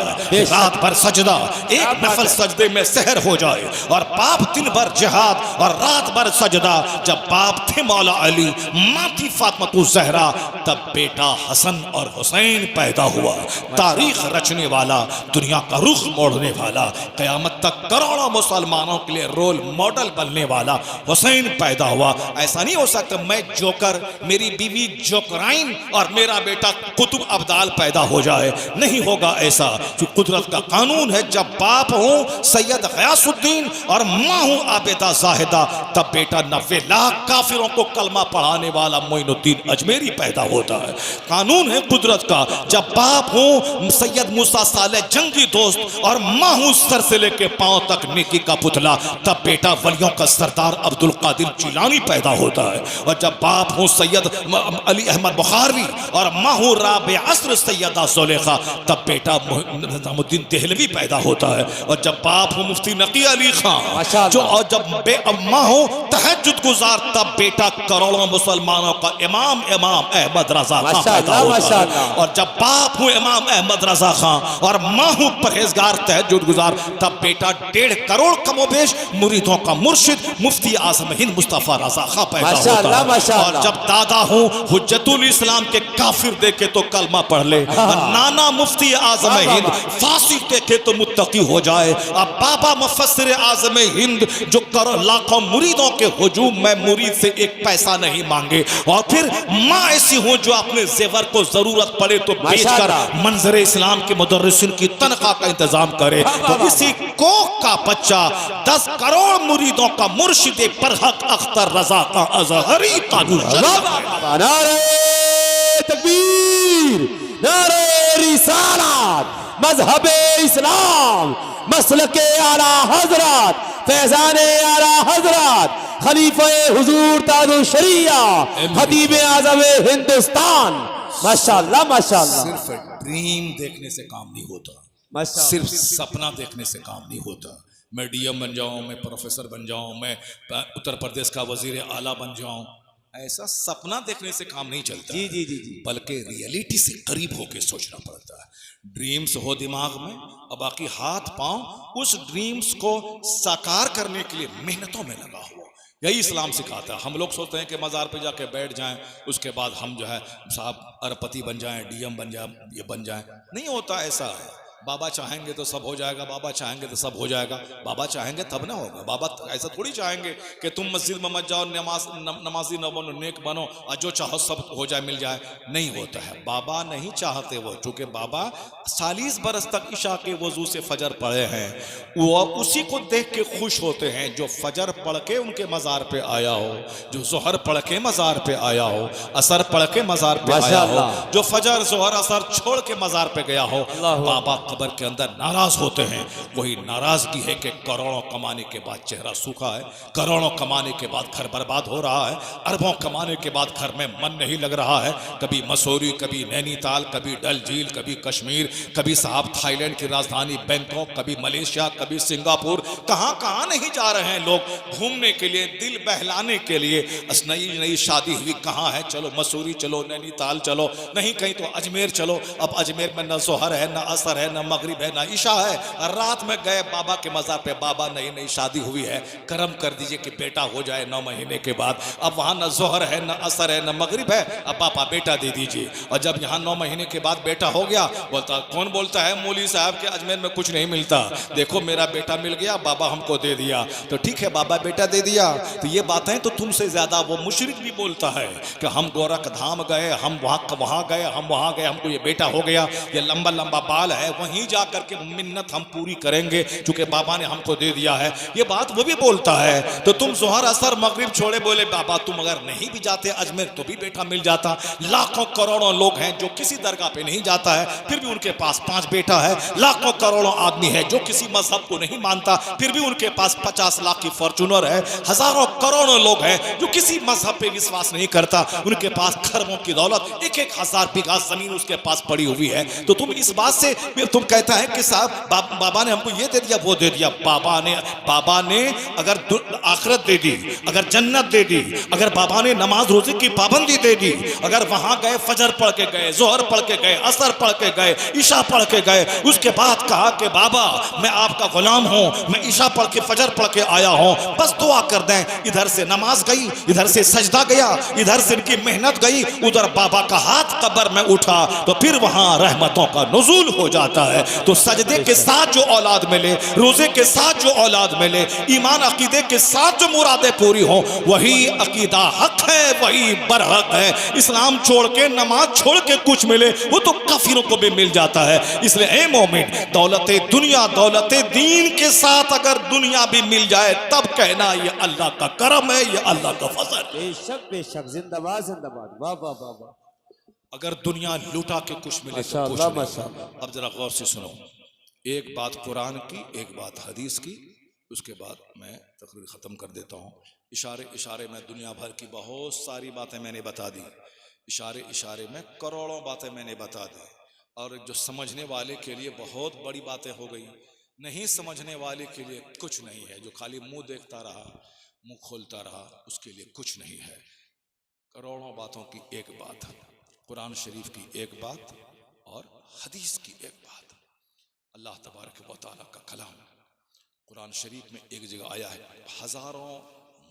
रात भर सजदा, एक नफल सजदे में सहर हो जाए, और बाप दिन भर जिहाद और रात भर सजदा। जब बाप थे मौला अली, माँ थी फातिमा ज़हरा, तब बेटा हसन और हुसैन पैदा हुआ। तारीख रचने वाला, दुनिया का रुख मोड़ने वाला, कयामत तक करोड़ों मुसलमानों के लिए रोल मॉडल बनने वाला हुसैन पैदा हुआ। ऐसा नहीं हो सकता मैं जोकर, मेरी बीवी जोकराइन और मेरा बेटा कुतुब अब्दाल पैदा हो जाए, नहीं होगा ऐसा। जो कुदरत का कानून है, जब बाप हो सैयद गयासुद्दीन और माँ हो आबिदा जाहिदा, तब बेटा 90 लाख काफिरों को कलमा पढ़ाने वाला मोइनुद्दीन अजमेरी पैदा होता है। कानून है कुदरत का, जब बाप हो सैयद मूसा साले जंगी दोस्त और माँ हो सर से लेके पांव तक नेकी का पुतला, तब बेटा वलियों का सरदार अब्दुल कादिर जिलानी पैदा होता है। और जब बाप हो सैयद अली अहमद बुखारी और माँ हो राबे असर सैयदा ज़ुलेखा, तब बेटा निज़ामुद्दीन देहलवी पैदा होता है। और जब बाप हो मुफ्ती नकी अली खान, जो और जब माँ हो तहज्जुद गुजार, तब बेटा करोड़ों मुसलमानों का इमाम अहमद रजा खान पैदा होता है। और जब बाप हो इमाम अहमद रजा खान और माँ हो परहेजगार तहज्जुद गुजार, तब बेटा 1.5 करोड़ कमोबेश मुरीदों का मुर्शिद मुफ्ती आज़म हिंद मुस्तफ़ा रजा खान पैदा होता है। और जब दादा हो हुज्जतुल इस्लाम के काफिर देखे तो कलमा पढ़ ले, नाना मुफ्ती आज़म हिंद फासिक देखे तो मुत्तकी हो जाए। अब बाबा मुफस्सिर आज़म हिंद जो लाखों मुरीदों के हुजूम में मुरीद से एक पैसा नहीं मांगे, और फिर माँ ऐसी हो जो अपने जेवर को जरूरत पड़े तो बेचकर मंजर इस्लाम के मुदर्रिसिन की तनख्वाह का इंतजाम करे। तो इसी कोख का बच्चा 10 करोड़ मुरीदों का मुर्शिद बरहक अख्तर रजा का अजहरी कानून। नारे तकबीर, नारे रिसालत, मजहबे इस्लाम, मसलके आला हजरत, फैजाने आला हजरत, खलीफे हुजूर ताजु शरिया, खतीब आज़म हिंदुस्तान। माशाअल्लाह माशाअल्लाह। सिर्फ ड्रीम देखने से काम नहीं होता, सिर्फ सपना देखने से काम नहीं होता। मैं डीएम बन जाऊं, मैं प्रोफेसर बन जाऊं, मैं उत्तर प्रदेश का वजीर आला बन जाऊं, ऐसा सपना देखने से काम नहीं चलता। जी। बल्कि रियलिटी से करीब होके सोचना पड़ता है। ड्रीम्स हो दिमाग में, और बाकी हाथ पांव उस ड्रीम्स को साकार करने के लिए मेहनतों में लगा हुआ। यही इस्लाम सिखाता है। हम लोग सोचते हैं कि मज़ार पे जाके बैठ जाएं, उसके बाद हम जो है साहब अरबपति बन जाएं, डीएम बन जाएं, ये बन जाएं। नहीं होता ऐसा है। बाबा चाहेंगे तो सब हो जाएगा, बाबा चाहेंगे तो सब हो जाएगा, बाबा चाहेंगे तब ना होगा। बाबा ऐसा थोड़ी चाहेंगे कि तुम मस्जिद में मत जाओ, नमाजी न बनो, नेक बनो, और जो चाहो सब हो जाए मिल जाए। नहीं होता है। बाबा नहीं चाहते वो, चूँकि बाबा 40 बरस तक इशा के वजू से फजर पढ़े हैं, वो उसी को देख के खुश होते हैं जो फजर पढ़ के उनके मज़ार पे आया हो, जो जोहर पढ़ के मज़ार पे आया हो, असर पढ़ के मज़ार पे आया हो, जो फजर जोहर असर छोड़ के मज़ार पे गया हो। बाबा कब्र के अंदर नाराज होते हैं, वही नाराजगी है कि करोड़ों कमाने के बाद चेहरा सूखा है, करोड़ों कमाने के बाद घर बर्बाद हो रहा है, अरबों कमाने के बाद घर में मन नहीं लग रहा है। कभी मसूरी, कभी नैनीताल, कभी डल झील, कभी कश्मीर, कभी साहब थाईलैंड की राजधानी बैंकॉक, कभी मलेशिया, कभी सिंगापुर, कहां कहां नहीं जा रहे हैं लोग घूमने के लिए, दिल बहलाने के लिए। नई नई शादी हुई, कहां है, चलो मसूरी चलो, नैनीताल चलो, नहीं कहीं तो अजमेर चलो। अब अजमेर में न जोहर है, न असर है, न मगरिब है, न ईशा है। रात में गए बाबा के मज़ार पे, बाबा नई नई शादी हुई है, करम कर दीजिए कि बेटा हो जाए 9 महीने के बाद। अब वहां न जोहर है, न असर है, न मगरिब है, अब पापा बेटा दे दीजिए। और जब यहाँ 9 महीने के बाद बेटा हो गया, बोलता कौन बोलता है मौलवी साहब के अजमेर में कुछ नहीं मिलता, देखो मेरा बेटा मिल गया, बाबा हमको दे दिया। तो ठीक है, बाबा बेटा दे दिया, तो ये बातें तो तुमसे ज्यादा वो मुशरिक भी बोलता है कि हम गोरखधाम गए, हम वहां गए, हम वहां गए, हमको ये बेटा हो गया, ये लंबा लंबा बाल है, वहीं जा करके मिन्नत हम पूरी करेंगे क्योंकि बाबा ने हमको दे दिया है। ये बात वो भी बोलता है। तो तुम जोहर असर मगरिब छोड़े बोले बाबा तुम अगर नहीं भी जाते अजमेर तो भी बेटा मिल जाता। लाखों करोड़ों लोग हैं जो किसी दरगाह पे नहीं जाता है, फिर भी उनके पास 5 बेटा है। लाखों करोड़ों आदमी है जो किसी मजहब को नहीं मानता, फिर भी उनके पास 50 लाख की फॉर्चूनर है। हजारों करोड़ों लोग हैं जो किसी मजहब पे विश्वास नहीं करता, उनके पास खरबों की दौलत, 1-1 हजार बीघा जमीन उसके पास पड़ी हुई है। तो तुम इस बात से तुम कहता है कि साहब बाबा ने हमको ये दे दिया, वो दे दिया। बाबा ने अगर आखिरत दे दी, अगर जन्नत दे दी, अगर बाबा ने नमाज रोजे की पाबंदी दे दी, अगर वहां गए फजर पढ़ के गए, जोहर पढ़ के गए, असर पढ़ के गए, ईशा पढ़ के गए, उसके बाद कहा कि बाबा मैं आपका गुलाम हूं, मैं ईशा पढ़ के फजर पढ़ के आया हूं, बस दुआ कर दें। इधर से नमाज गई, इधर से सजदा गया, इधर से इनकी मेहनत गई, उधर बाबा का हाथ कब्र में उठा, तो फिर वहां रहमतों का नुज़ूल हो जाता है। तो सजदे के साथ जो औलाद मिले, रोजे के साथ जो औलाद मिले, ईमान अकीदे के साथ जो मुरादें पूरी हो, वही अकीदा हक है, वही बरहक है। इस्लाम छोड़ के, नमाज छोड़ के कुछ मिले वो तो काफिरों को भी मिल जाता है। इसलिए ए मोमिन, दौलते दुनिया, दौलते दीन के साथ अगर दुनिया भी मिल जाए तब कहना ये अल्लाह का करम है, ये अल्लाह का फजल। बेशक बेशक, जिंदाबाद जिंदाबाद, वाह वाह वाह वाह। अगर दुनिया लुटा के कुछ मिले तो कुछ मिले। अब जरा गौर से सुनो, एक बात कुरान की, एक बात हदीस की, उसके बाद मैं तकरीर ख़त्म कर देता हूँ। इशारे इशारे में दुनिया भर की बहुत सारी बातें मैंने बता दी, इशारे इशारे में करोड़ों बातें मैंने बता दी, और जो समझने वाले के लिए बहुत बड़ी बातें हो गई, नहीं समझने वाले के लिए कुछ नहीं है। जो खाली मुंह देखता रहा, मुंह खोलता रहा, उसके लिए कुछ नहीं है। करोड़ों बातों की एक बात है, कुरान शरीफ की एक बात और हदीस की एक बात। अल्लाह तबारक व तआला का कलाम कुरान शरीफ में एक जगह आया है, हजारों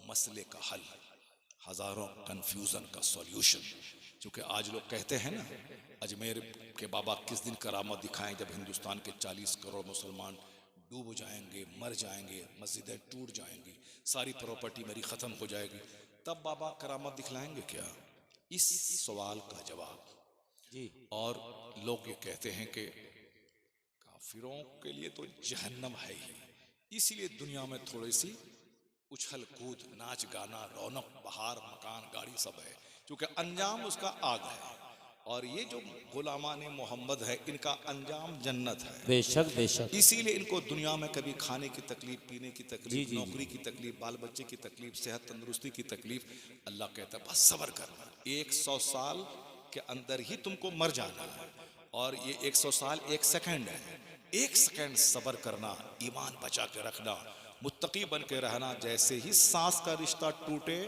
मसले का हल, हजारों कंफ्यूजन का सॉल्यूशन। क्योंकि आज लोग कहते हैं ना, अजमेर के बाबा किस दिन करामत दिखाएं, जब हिंदुस्तान के 40 करोड़ मुसलमान डूब जाएंगे, मर जाएंगे, मस्जिदें टूट जाएंगी, सारी प्रॉपर्टी मेरी ख़त्म हो जाएगी, तब बाबा करामत दिखलाएंगे क्या? इस सवाल का जवाब जी। और लोग ये कहते हैं कि काफिरों के लिए तो जहन्नम है ही, इसीलिए दुनिया में थोड़ी सी उछल कूद, नाच गाना, रौनक, बहार, मकान, गाड़ी सब है, क्योंकि अंजाम उसका आग है। और ये जो गुलामान मोहम्मद है, इनका अंजाम जन्नत है। बेशक बेशक। इसीलिए इनको दुनिया में कभी खाने की तकलीफ, पीने की तकलीफ, नौकरी की तकलीफ, बाल बच्चे की तकलीफ, सेहत तंदुरुस्ती की तकलीफ, अल्लाह कहता है बस सब्र करना, 100 साल के अंदर ही तुमको मर जाना है। और ये 100 साल 1 सेकंड है, 1 सेकंड सब्र करना, ईमान बचा के रखना, मुत्तकी बन के रहना, जैसे ही सांस का रिश्ता टूटे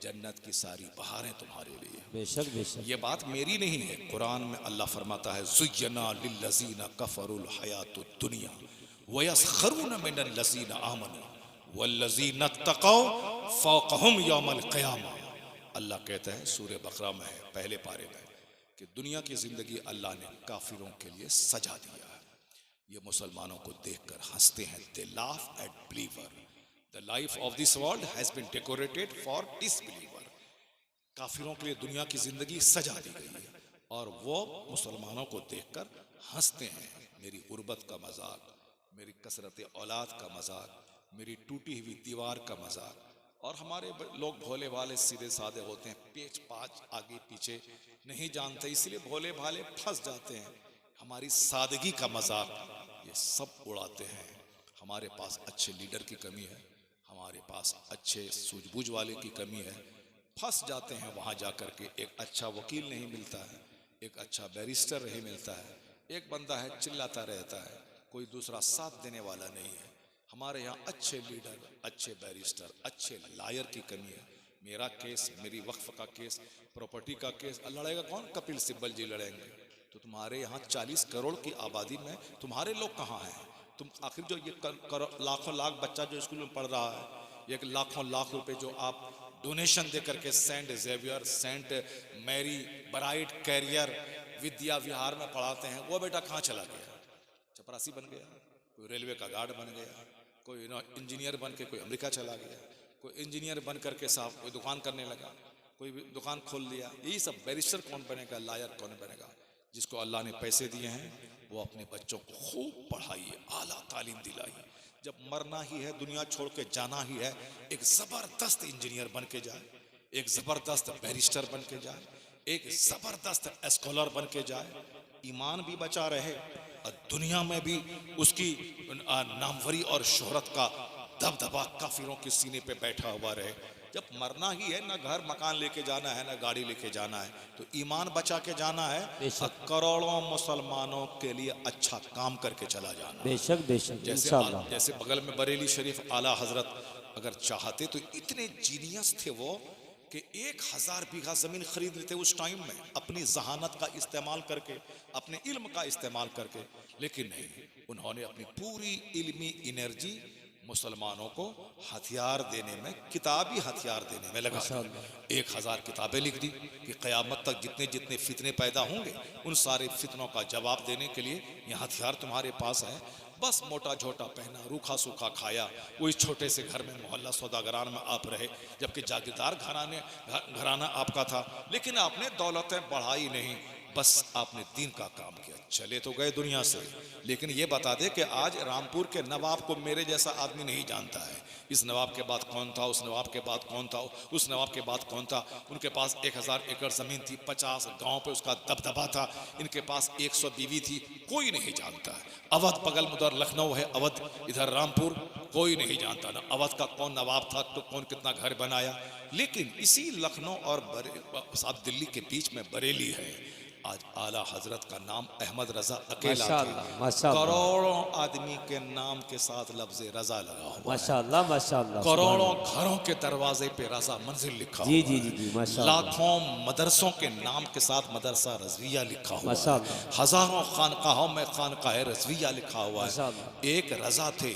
जन्नत की सारी बहारें तुम्हारे लिए। बेशक बेशक। ये बात मेरी नहीं है, कुरान में अल्लाह फरमाता है, ज़ुय्यना लिल्लज़ीना कफ़रुल हयातुद दुनिया व यस्खरून मिनल लज़ीना आमनू वल्लज़ीना तक़ौ फ़ौक़हुम यौमल क़ियामा। अल्लाह कहता है, सूरह बकरा में है, पहले पारे में, कि दुनिया की जिंदगी अल्लाह ने काफिरों के लिए सजा दिया है। ये मुसलमानों को देखकर हंसते हैं, they laugh at believer, the life of this world has been decorated for disbeliever. काफिरों के लिए दुनिया की जिंदगी सजा दी गई है, और वो मुसलमानों को देखकर हंसते हैं। मेरी गुर्बत का मजाक, मेरी कसरत औलाद का मजाक, मेरी टूटी हुई दीवार का मजाक। और हमारे लोग भोले भाले सीधे साधे होते हैं, पेच पाच आगे पीछे नहीं जानते, इसलिए भोले भाले फंस जाते हैं। हमारी सादगी का मजाक ये सब उड़ाते हैं। हमारे पास अच्छे लीडर की कमी है, हमारे पास अच्छे सूझबूझ वाले की कमी है। फंस जाते हैं वहाँ जा कर के। एक अच्छा वकील नहीं मिलता है, एक अच्छा बैरिस्टर नहीं मिलता है, एक बंदा है चिल्लाता रहता है, कोई दूसरा साथ देने वाला नहीं है। हमारे यहाँ अच्छे लीडर, अच्छे बैरिस्टर, अच्छे लायर की कमी है। मेरा केस, मेरी वक्फ का केस, प्रॉपर्टी का केस लड़ेगा कौन? कपिल सिब्बल जी लड़ेंगे। तो तुम्हारे यहाँ 40 करोड़ की आबादी में तुम्हारे लोग कहाँ हैं? तुम आखिर जो ये लाखों लाख बच्चा जो स्कूल में पढ़ रहा है, ये लाखों लाख रुपए जो आप डोनेशन दे करके saint Xavier, saint Mary bright career Vidya Vihar में पढ़ाते हैं, वो बेटा कहाँ चला गया? चपरासी बन गया, कोई रेलवे का गार्ड बन गया, कोई इंजीनियर बन के कोई अमेरिका चला गया, कोई इंजीनियर बन करके साहब कोई दुकान करने लगा, कोई भी दुकान खोल लिया। यही सब। बैरिस्टर कौन बनेगा? लायर कौन बनेगा? जिसको अल्लाह ने पैसे दिए हैं वो अपने बच्चों को खूब पढ़ाइए, आला तालीम दिलाइए। जब मरना ही है, दुनिया छोड़ के जाना ही है, एक जबरदस्त इंजीनियर बन के जाए, एक जबरदस्त बैरिस्टर बन के जाए, एक जबरदस्त स्कॉलर बन के जाए, ईमान भी बचा रहे और दुनिया में भी उसकी नामवरी और शोहरत का दबदबा काफिरों के सीने पे बैठा हुआ रहे। जब मरना ही है, ना घर मकान लेके जाना है, ना गाड़ी लेके जाना है, तो ईमान बचा के जाना है और करोड़ों मुसलमानों के लिए अच्छा काम करके चला जाना। बेशक बेशक, इंशाअल्लाह। जैसे बगल में बरेली शरीफ आला हजरत अगर चाहते तो इतने जीनियस थे वो कि 1000 बीघा जमीन खरीद लेते उस टाइम में, अपनी जहानत का इस्तेमाल करके, अपने इल्म का इस्तेमाल करके। लेकिन नहीं, उन्होंने अपनी पूरी इल्मी एनर्जी मुसलमानों को हथियार देने में, किताबी हथियार देने में लगा। 1000 किताबें लिख दी कि क़यामत तक जितने जितने फितने पैदा होंगे उन सारे फितनों का जवाब देने के लिए ये हथियार तुम्हारे पास है। बस मोटा झोटा पहना, रूखा सूखा खाया, वही छोटे से घर में मोहल्ला सौदागरान में आप रहे, जबकि जागीरदार घराना आपका था। लेकिन आपने दौलतें बढ़ाई नहीं, बस आपने दीन का काम किया। चले तो गए दुनिया से, लेकिन ये बता दे कि आज रामपुर के नवाब को मेरे जैसा आदमी नहीं जानता है। इस नवाब के बाद कौन था, उस नवाब के बाद कौन था, उस नवाब के बाद कौन था। उनके पास 1000 एकड़ जमीन थी, 50 गांव पे उसका दबदबा था। इनके पास 100 बीवी थी, कोई नहीं जानता है। अवध बगल में उधर लखनऊ है, अवध इधर रामपुर, कोई नहीं जानता ना अवध का कौन नवाब था, तो कौन कितना घर बनाया। लेकिन इसी लखनऊ और दिल्ली के बीच में बरेली है। आज आला हजरत का नाम अहमद रजा अकेला था। करोड़ों आदमी के नाम के साथ लफ्ज रजा लगा हुआ। माशाअल्लाह माशाअल्लाह। करोड़ों घरों के दरवाजे पे रजा मंजिल लिखा हुआ। जी जी जी जी, माशाअल्लाह। लाखों मदरसों के नाम के साथ मदरसा रजविया लिखा हुआ। हजारों खानकाहों में खानकाह रजविया लिखा हुआ है। एक रजा थे,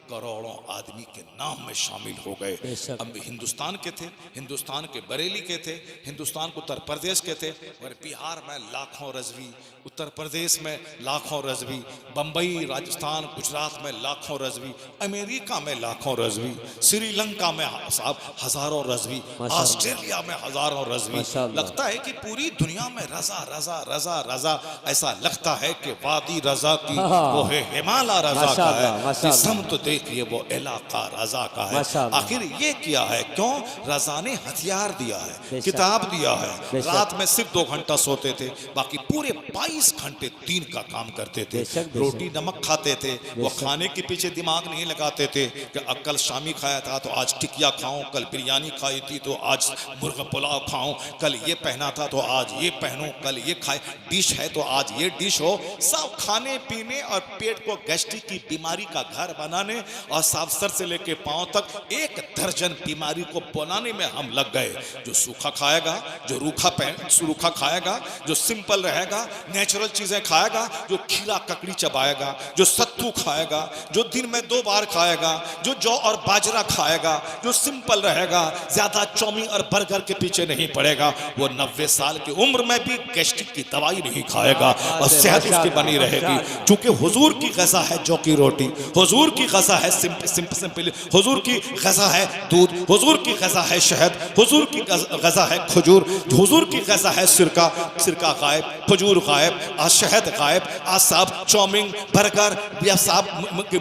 करोड़ों आदमी के नाम में शामिल हो गए। अब हिंदुस्तान के थे, हिंदुस्तान के बरेली के थे, हिंदुस्तान के उत्तर प्रदेश के थे, और बिहार में लाखों रजवी, उत्तर प्रदेश में लाखों रजवी, बम्बई, राजस्थान, गुजरात में लाखों रजवी, अमेरिका में लाखों रजवी, श्रीलंका में हजारों रजवी, ऑस्ट्रेलिया में हजारों रजवी। लगता है कि पूरी दुनिया में रजा रजा रजा रजा। ऐसा लगता है कि वादी रजा की वो है, हिमालय रजा का है, समत देखिए वो इलाका रजा का है। आखिर ये क्या है? क्यों? रजा ने हथियार दिया है, किताब दिया है। रात में सिर्फ 2 घंटा सोते थे, बाकी पूरे 22 घंटे दीन का काम करते थे। रोटी नमक खाते थे, वो खाने के पीछे दिमाग नहीं लगाते थे कि कल शामी खाया था तो आज टिकिया खाऊं, कल बिरयानी खाई थी तो आज मुर्गा पुलाव खाऊं, कल ये पहना था तो आज ये पहनूं, कल ये खाए डिश है तो आज ये डिश हो। सब खाने पीने और पेट को गैस्ट्रिक की बीमारी का घर बनाने और साफ सर से लेके पांव तक 1 दर्जन बीमारी को बनाने में हम लग गए। जो सूखा खाएगा, जो रूखा खाएगा, जो सिंपल रहेगा, नेचुरल चीजें खाएगा, जो खीरा ककड़ी चबाएगा, जो सत्तू खाएगा, जो दिन में 2 बार खाएगा, जो जौ और बाजरा खाएगा, जो सिंपल रहेगा, ज्यादा चौमिन और बर्गर के पीछे नहीं पड़ेगा, वो 90 साल की उम्र में भी गैस्ट्रिक की दवाई नहीं खाएगा और सेहत उसकी बनी रहेगी। क्योंकि हुजूर की ग़ज़ा है जौ की रोटी, हुजूर की ग़ज़ा गज़ा है सिंपल, हुजूर की गज़ा है दूध, हुजूर की गज़ा है शहद, हुजूर की गज़ा है खजूर, हुजूर की गज़ा है सिरका गायब, खजूर गायब, आज शहद गायब, आज साहब चाउमीन बर्गर या साहब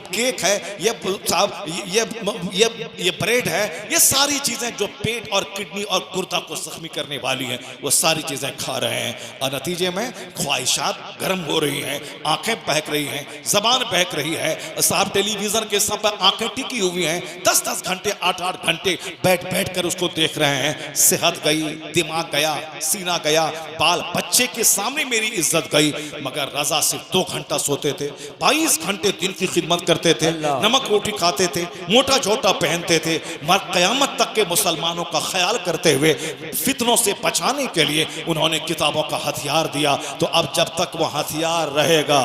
केक है, ये ब्रेड है, ये सारी चीज़ें जो पेट और किडनी और गुर्दा को जख्मी करने वाली हैं वो सारी चीज़ें खा रहे हैं और नतीजे में ख्वाहिशात गर्म हो रही हैं, आंखें बहक रही हैं, जबान बहक रही है साहब, टेलीविजन के सब पर आंखें टिकी हुई हैं, 10-10 घंटे 8-8 घंटे बैठ कर उसको देख रहे हैं। सेहत गई, दिमाग गया, सीना गया, बाल बच्चे के सामने मेरी इज्जत गई। मगर रजा सिर्फ 2 घंटा सोते थे, 22 घंटे दिन की खिदमत करते थे, नमक रोटी खाते थे, मोटा झोटा पहनते थे, मर कयामत तक के मुसलमानों का ख्याल करते हुए फितनों से बचाने के लिए उन्होंने किताबों का हथियार दिया। तो अब जब तक वो हथियार रहेगा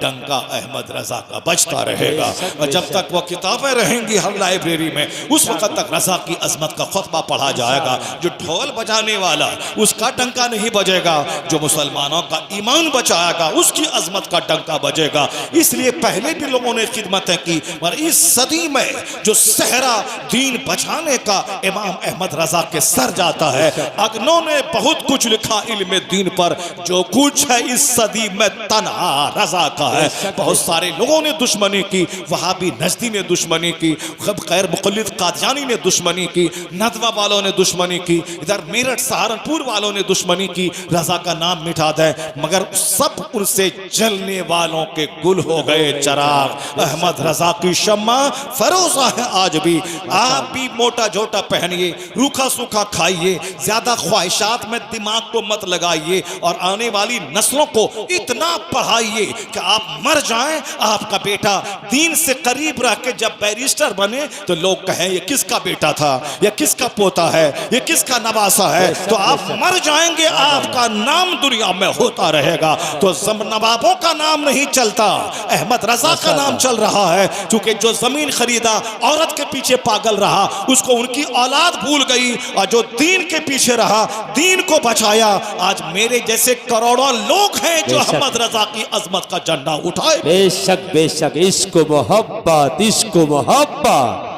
डंका अहमद रजा का बजता रहेगा, और जब तक वो किताबें रहेंगी हर लाइब्रेरी में उस वक्त तक रजा की अजमत का खुतबा पढ़ा जाएगा। जो ढोल बजाने वाला उसका डंका नहीं बजेगा, जो मुसलमानों का ईमान बचाएगा उसकी अजमत का डंका बजेगा। इसलिए पहले भी लोगों ने खिदमतें की, और इस सदी में जो सहरा दीन बचाने का इमाम अहमद रजा के सर जाता है। अगनों ने बहुत कुछ लिखा इल्म दीन पर, जो कुछ है इस सदी में तन्हा रजा का है। बहुत सारे लोगों ने दुश्मनी की, वहाबी नजदी ने दुश्मनी की, गैर मुक़ल्लिद कादियानी ने दुश्मनी की, नदवा वालों ने दुश्मनी की, इधर मेरठ सहारनपुर वालों ने दुश्मनी की, रजा का नाम मिटा दे, मगर सब उनसे जलने वालों के गुल हो गए चिराग। अहमद रजा की शम्मा फरोजा है आज भी। आप भी मोटा झोटा पहनिए, रूखा सूखा खाइए, ज्यादा ख्वाहिशात में दिमाग को मत लगाइए, और आने वाली नस्लों को इतना पढ़ाइए कि आप मर जाएं, आपका बेटा दीन से करीब रह के जब बैरिस्टर बने तो लोग कहें ये किसका बेटा था, ये किसका पोता है, ये किसका नवासा है। तो आप मर जाएंगे, आपका नाम दुनिया में होता रहेगा। तो नवाबों का नाम नहीं चलता, अहमद रजा का नाम चल रहा है। क्योंकि जो जमीन खरीदा औरत के पीछे पागल रहा, उसको उनकी औलाद भूल गई, और जो दीन के पीछे रहा दीन को बचाया। आज मेरे जैसे करोड़ों लोग हैं जो अहमद रजा की अजमत का झंडा उठाए। बेशक बेशक, इश्क मोहब्बत, इश्क मोहब्बत,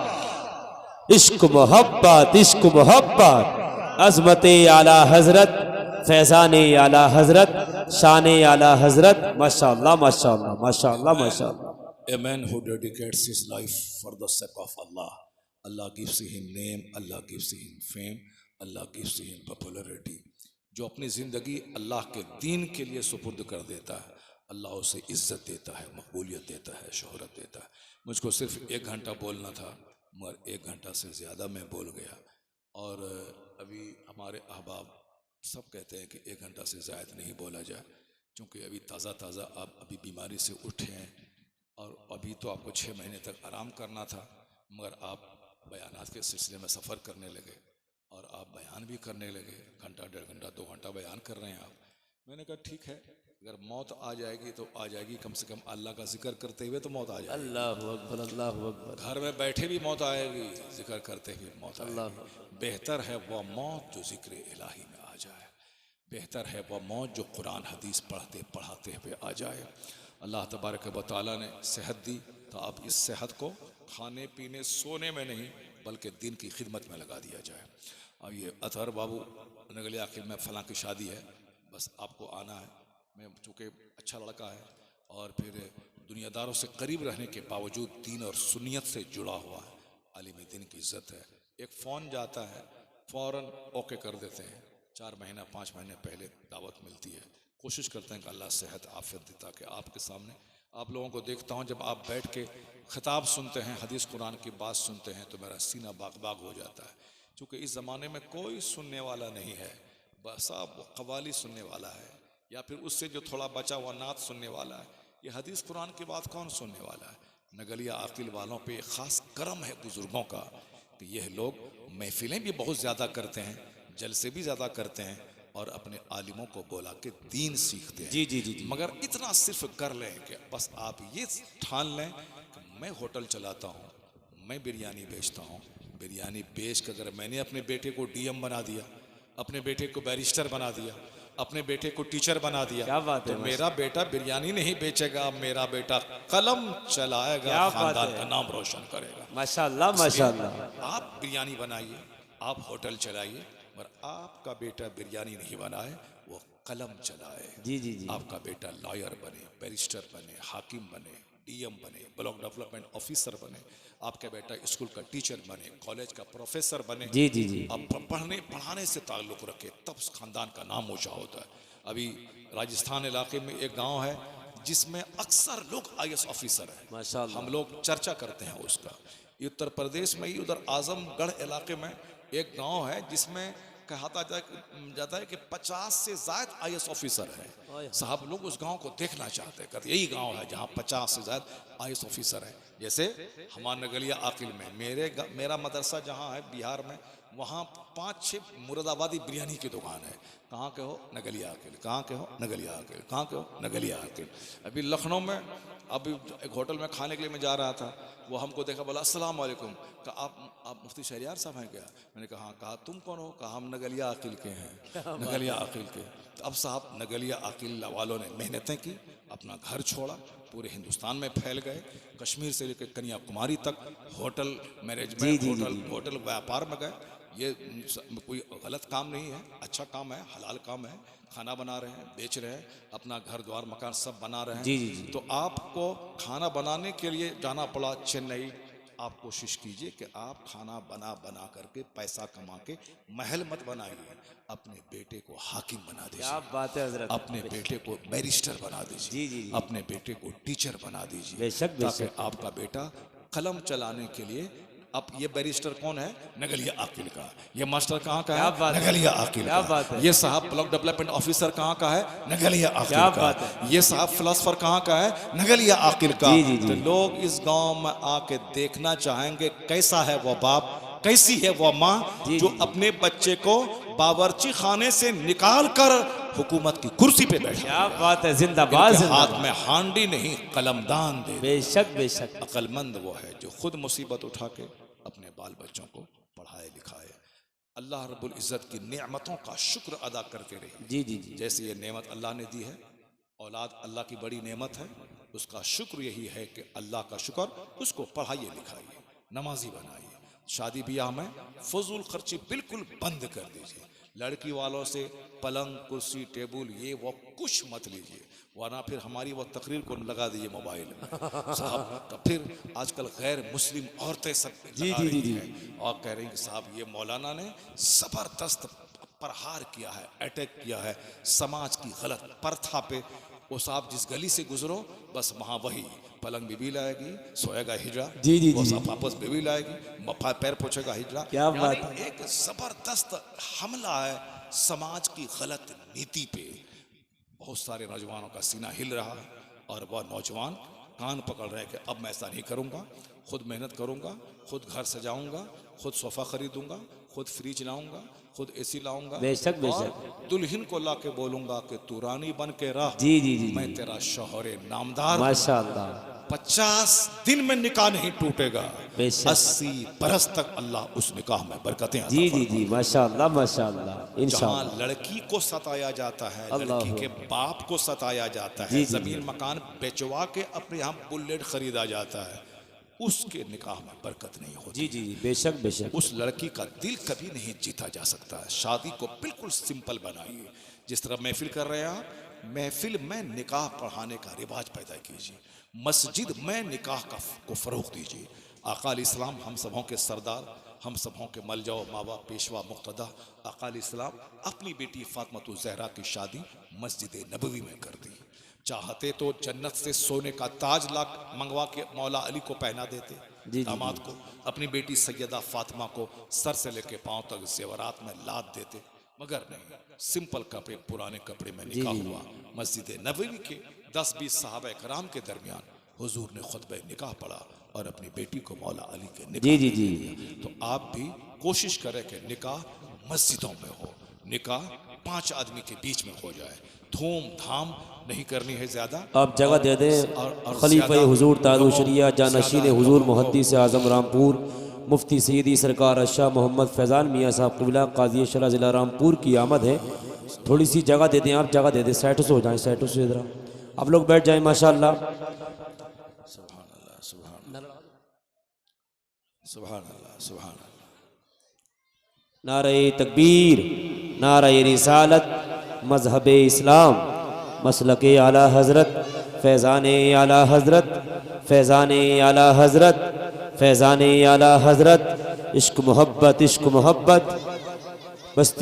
इश्क मोहब्बत, इश्क मोहब्बत, अजमत आला हजरत, फैजान आला हजरत, शान आला हजरत, माशाअल्लाह माशाअल्लाह माशाअल्लाह माशाअल्लाह। A man who dedicates his life for the sake of Allah, Allah gives him name, Allah gives him fame, Allah gives him popularity. जो अपनी ज़िंदगी अल्लाह के दीन के लिए सुपुर्द कर देता है, अल्लाह उसे इज़्ज़त देता है, मकबूलियत देता है, शोहरत देता है। मुझको सिर्फ 1 घंटा बोलना था, मगर 1 घंटा से ज़्यादा मैं बोल गया। और अभी हमारे अहबाब सब कहते हैं कि 1 घंटा से ज़्यादा नहीं बोला जाए, क्योंकि अभी ताज़ा आप अभी बीमारी से उठे हैं, और अभी तो आपको 6 महीने तक आराम करना था, मगर आप बयानात के सिलसिले में सफ़र करने लगे और आप बयान भी करने लगे। घंटा 1.5 घंटा 2 घंटा बयान कर रहे हैं आप। मैंने कहा ठीक है, अगर मौत आ जाएगी तो आ जाएगी, कम से कम अल्लाह का जिक्र करते हुए तो मौत आ जाएगी। अल्लाहु अकबर, अल्लाहु अकबर। घर में बैठे भी मौत आएगी, जिक्र करते हुए मौत आएगी। बेहतर है वह मौत जो जिक्र इलाही में आ जाए, बेहतर है वह मौत जो कुरान हदीस पढ़ाते हुए आ जाए। अल्लाह तबारक व तआला ने सेहत दी, तो अब इस सेहत को खाने पीने सोने में नहीं बल्कि दिन की खिदमत में लगा दिया जाए। अब ये अतहर बाबू नगले आखिर में फ़लाँ की शादी है, बस आपको आना है। मैं चूँकि अच्छा लड़का है और फिर दुनियादारों से करीब रहने के बावजूद दीन और सुन्नियत से जुड़ा हुआ है, आलिम दीन की इज़्ज़त है। एक फ़ोन जाता है, फ़ौरन ओके कर देते हैं। 4 महीना 5 महीने पहले दावत मिलती है। कोशिश करते हैं कि अल्लाह सेहत आफियत देता कि आपके सामने आप लोगों को देखता हूँ, जब आप बैठ के खिताब सुनते हैं, हदीस कुरान की बात सुनते हैं, तो मेरा सीना बाग बाग हो जाता है। क्योंकि इस ज़माने में कोई सुनने वाला नहीं है, बस आप कवाली सुनने वाला है, या फिर उससे जो थोड़ा बचा हुआ नात सुनने वाला है। ये हदीस कुरान की बात कौन सुनने वाला है? नगलिया आकिल वालों पे ख़ास करम है बुज़ुर्गों का कि यह लोग महफिलें भी बहुत ज़्यादा करते हैं, जलसे भी ज़्यादा करते हैं, और अपने आलिमों को बोला के दीन सीखते हैं। जी जी जी जी। मगर इतना सिर्फ कर लें कि बस आप ये ठान लें कि मैं होटल चलाता हूँ, मैं बिरयानी बेचता हूँ, बिरयानी बेच कर अगर मैंने अपने बेटे को डीएम बना दिया, अपने बेटे को बैरिस्टर बना दिया, अपने बेटे को टीचर बना दिया। क्या बात तो है, मेरा बेटा बिरयानी नहीं बेचेगा, मेरा बेटा कलम चलाएगा, क्या बात खानदान है। का नाम रोशन करेगा। माशाल्लाह माशाल्लाह। आप बिरयानी बनाइए, आप होटल चलाइए, पर आपका बेटा बिरयानी नहीं बनाए, वो कलम चलाए। जी जी जी। आपका बेटा लॉयर बने, बैरिस्टर बने, हाकिम बने, डीएम बने, ब्लॉक डेवलपमेंट ऑफिसर बने, आपका बेटा स्कूल का टीचर बने, कॉलेज का प्रोफेसर बने। जी जी जी। अब पढ़ाने से ताल्लुक़ रखे, तब उस खानदान का नाम ऊंचा होता है। अभी राजस्थान इलाके में एक गांव है जिसमें अक्सर लोग IAS ऑफिसर हैं, माशाल्लाह। हम लोग चर्चा करते हैं उसका। उत्तर प्रदेश में ही उधर आजमगढ़ इलाके में एक गांव है जिसमें कहा जाता है कि 50 से ज्यादा IAS ऑफिसर हैं। साहब लोग उस गांव को देखना चाहते हैं, कहते यही गांव है जहां 50 से ज्यादा IAS ऑफिसर हैं। जैसे हमारा नगलिया आकिल में मेरा मदरसा जहां है बिहार में, वहाँ 5-6 मुरादाबादी बिरयानी की दुकान है। कहाँ के हो? नगलिया आकिल। कहाँ के हो? नगलिया आकिल। कहाँ के हो? नगलिया आकिल। अभी लखनऊ में अभी एक होटल में खाने के लिए मैं जा रहा था, वो हमको देखा, बोला अस्सलाम वालेकुम। कहा आप मुफ्ती शहरियार साहब हैं क्या? मैंने कहा हाँ। कहा तुम कौन हो? कहा हम नगलिया आकिल के हैं। नगलिया आकिल के। तो अब साहब नगलिया आकिल वालों ने मेहनतें की, अपना घर छोड़ा, पूरे हिंदुस्तान में फैल गए, कश्मीर से लेकर कन्याकुमारी तक होटल मैनेजमेंट, होटल व्यापार में गए। ये कोई गलत काम नहीं है, अच्छा काम है, हलाल काम है। खाना बना रहे हैं, बेच रहे हैं, अपना घर द्वार मकान सब बना रहे हैं। जी जी जी। तो आपको खाना बनाने के लिए जाना पड़ा चेन्नई, आप कोशिश कीजिए कि आप खाना बना करके पैसा कमा के महल मत बनाइए, अपने बेटे को हाकिम बना दीजिए। क्या बात है हजरत। अपने बेटे को बैरिस्टर बना दीजिए। जी जी। अपने बेटे को टीचर बना दीजिए। बेशक ताकि आपका बेटा कलम चलाने के लिए। अब ये बैरिस्टर कौन है? नगलिया आकिल का। ये मास्टर कहाँ का है? नगलिया आकिल का। ये साहब ब्लॉक डेवलपमेंट ऑफिसर कहाँ का है? नगलिया आकिल का। ये साहब फिलोसफर कहाँ का है? नगलिया आकिल का। तो लोग इस गांव में आके देखना चाहेंगे कैसा है वो बाप, कैसी है वो माँ जो अपने बच्चे को बावर्ची खाने से निकाल कर हुकूमत की कुर्सी पे बैठा। क्या बात है, जिंदाबाद। हाथ में हांडी नहीं कलमदान दे। बेशक बेशक। अक्लमंद वो है जो खुद मुसीबत उठा के अपने बाल बच्चों को पढ़ाए लिखाए। अल्लाह रब्बुल इज़्ज़त की नेमतों का शुक्र अदा करते रहिए। जी जी जी। जैसे ये नेमत अल्लाह ने दी है, औलाद अल्लाह की बड़ी नेमत है, उसका शुक्र यही है कि अल्लाह का शुक्र, उसको पढ़ाइए लिखाइए, नमाजी बनाइए। शादी ब्याह में फजूल खर्ची बिल्कुल बंद कर दीजिए। लड़की वालों से पलंग कुर्सी टेबल ये वो कुछ मत लीजिए, वरना फिर हमारी वो तकरीर को लगा दीजिए मोबाइल में साहब। तो फिर आजकल गैर मुस्लिम औरतें सब लगा रही हैं और कह रही हैं कि साहब ये मौलाना ने ज़बरदस्त प्रहार किया है, अटैक किया है समाज की गलत प्रथा पे। वो साहब जिस गली से गुजरो बस वहाँ वही पलंग बीबी लाएगी, सोएगा हिजड़ा। जी जी वो जी। साहब वापस बीबी लाएगी, पैर पोछेगा हिजड़ा। क्या बात है। एक जबरदस्त हमला है समाज की गलत नीति पे। बहुत सारे नौजवानों का सीना हिल रहा है और वह नौजवान कान पकड़ रहे हैं कि अब मैं ऐसा नहीं करूँगा, खुद मेहनत करूँगा, खुद घर सजाऊँगा, खुद सोफ़ा खरीदूँगा, खुद फ्रिज लाऊँगा, खुद AC लाऊँगा। बेशक बेशक। दुल्हन को ला के बोलूँगा कि तू रानी बन के रह, जी जी जी। मैं तेरा शौहरे नामदार। माशाअल्लाह। 50 दिन में निकाह नहीं टूटेगा, बेशक। 80 बरस तक अल्लाह उस निकाह में बरकतें अता जी जी जी। माशाअल्लाह माशाअल्लाह। इंशाअल्लाह। जहाँ लड़की को सताया जाता है, लड़की के बाप को सताया जाता है, जमीन मकान बेचवा के अपने यहाँ बुलेट खरीदा जाता है, उसके निकाह में बरकत नहीं होती। जी जी बेशक बेशक। उस लड़की का दिल कभी नहीं जीता जा सकता है। शादी को बिल्कुल सिंपल बनाइए। जिस तरह महफिल कर रहे हैं आप, महफिल में निकाह पढ़ाने का रिवाज पैदा कीजिए, मस्जिद में निकाह को फरोग दीजिए। आका इस्लाम हम सबों के सरदार, हम सबों के मलजाओ मावा पेशवा मुक्तदा आका इस्लाम अपनी बेटी फातिमा ज़हरा की शादी मस्जिद नबवी में कर दी। चाहते तो जन्नत से सोने का ताज ला मंगवा के मौला अली को पहना देते, दामाद को, अपनी बेटी सैयदा फातिमा को सर से लेके पांव तक जेवरात में लाद देते, मगर नहीं, सिंपल कपड़े पुराने कपड़े में निकाह हुआ। मस्जिद नबवी के 10-20 सहाबा कराम के दरमियान हुजूर ने खुतबे निकाह पढ़ा और अपनी बेटी को मौला अली के निकाह। जी जी जी। तो आप भी कोशिश करें कि निकाह मस्जिदों में हो, निकाह 5 आदमी के बीच में हो जाए, धूम धाम नहीं करनी है ज्यादा। आप जगह दे दें खलीफा हुजूर तादू शरिया जानशीन हुजूर मुहद्दिस आज़म रामपुर मुफ्ती सैयदी सरकार शाह मोहम्मद फैज़ान मियाँ साहब क़िबला क़ाज़ी शरा ज़िला रामपुर की आमद है। थोड़ी सी जगह दे दें आप, जगह दे दें, सेटस हो जाएं, सेटस से ज़रा आप लोग बैठ जाएं माशाअल्लाह। सुभान अल्लाह, सुभान अल्लाह। नारे तकबीर, नारे रिसालत, मजहब इस्लाम, मसलक आला हज़रत, फैज़ान आला हज़रत, फैज़ान आला हज़रत, फैज़ान आला हज़रत, इश्क मोहब्बत, इश्क मोहब्बत, बस।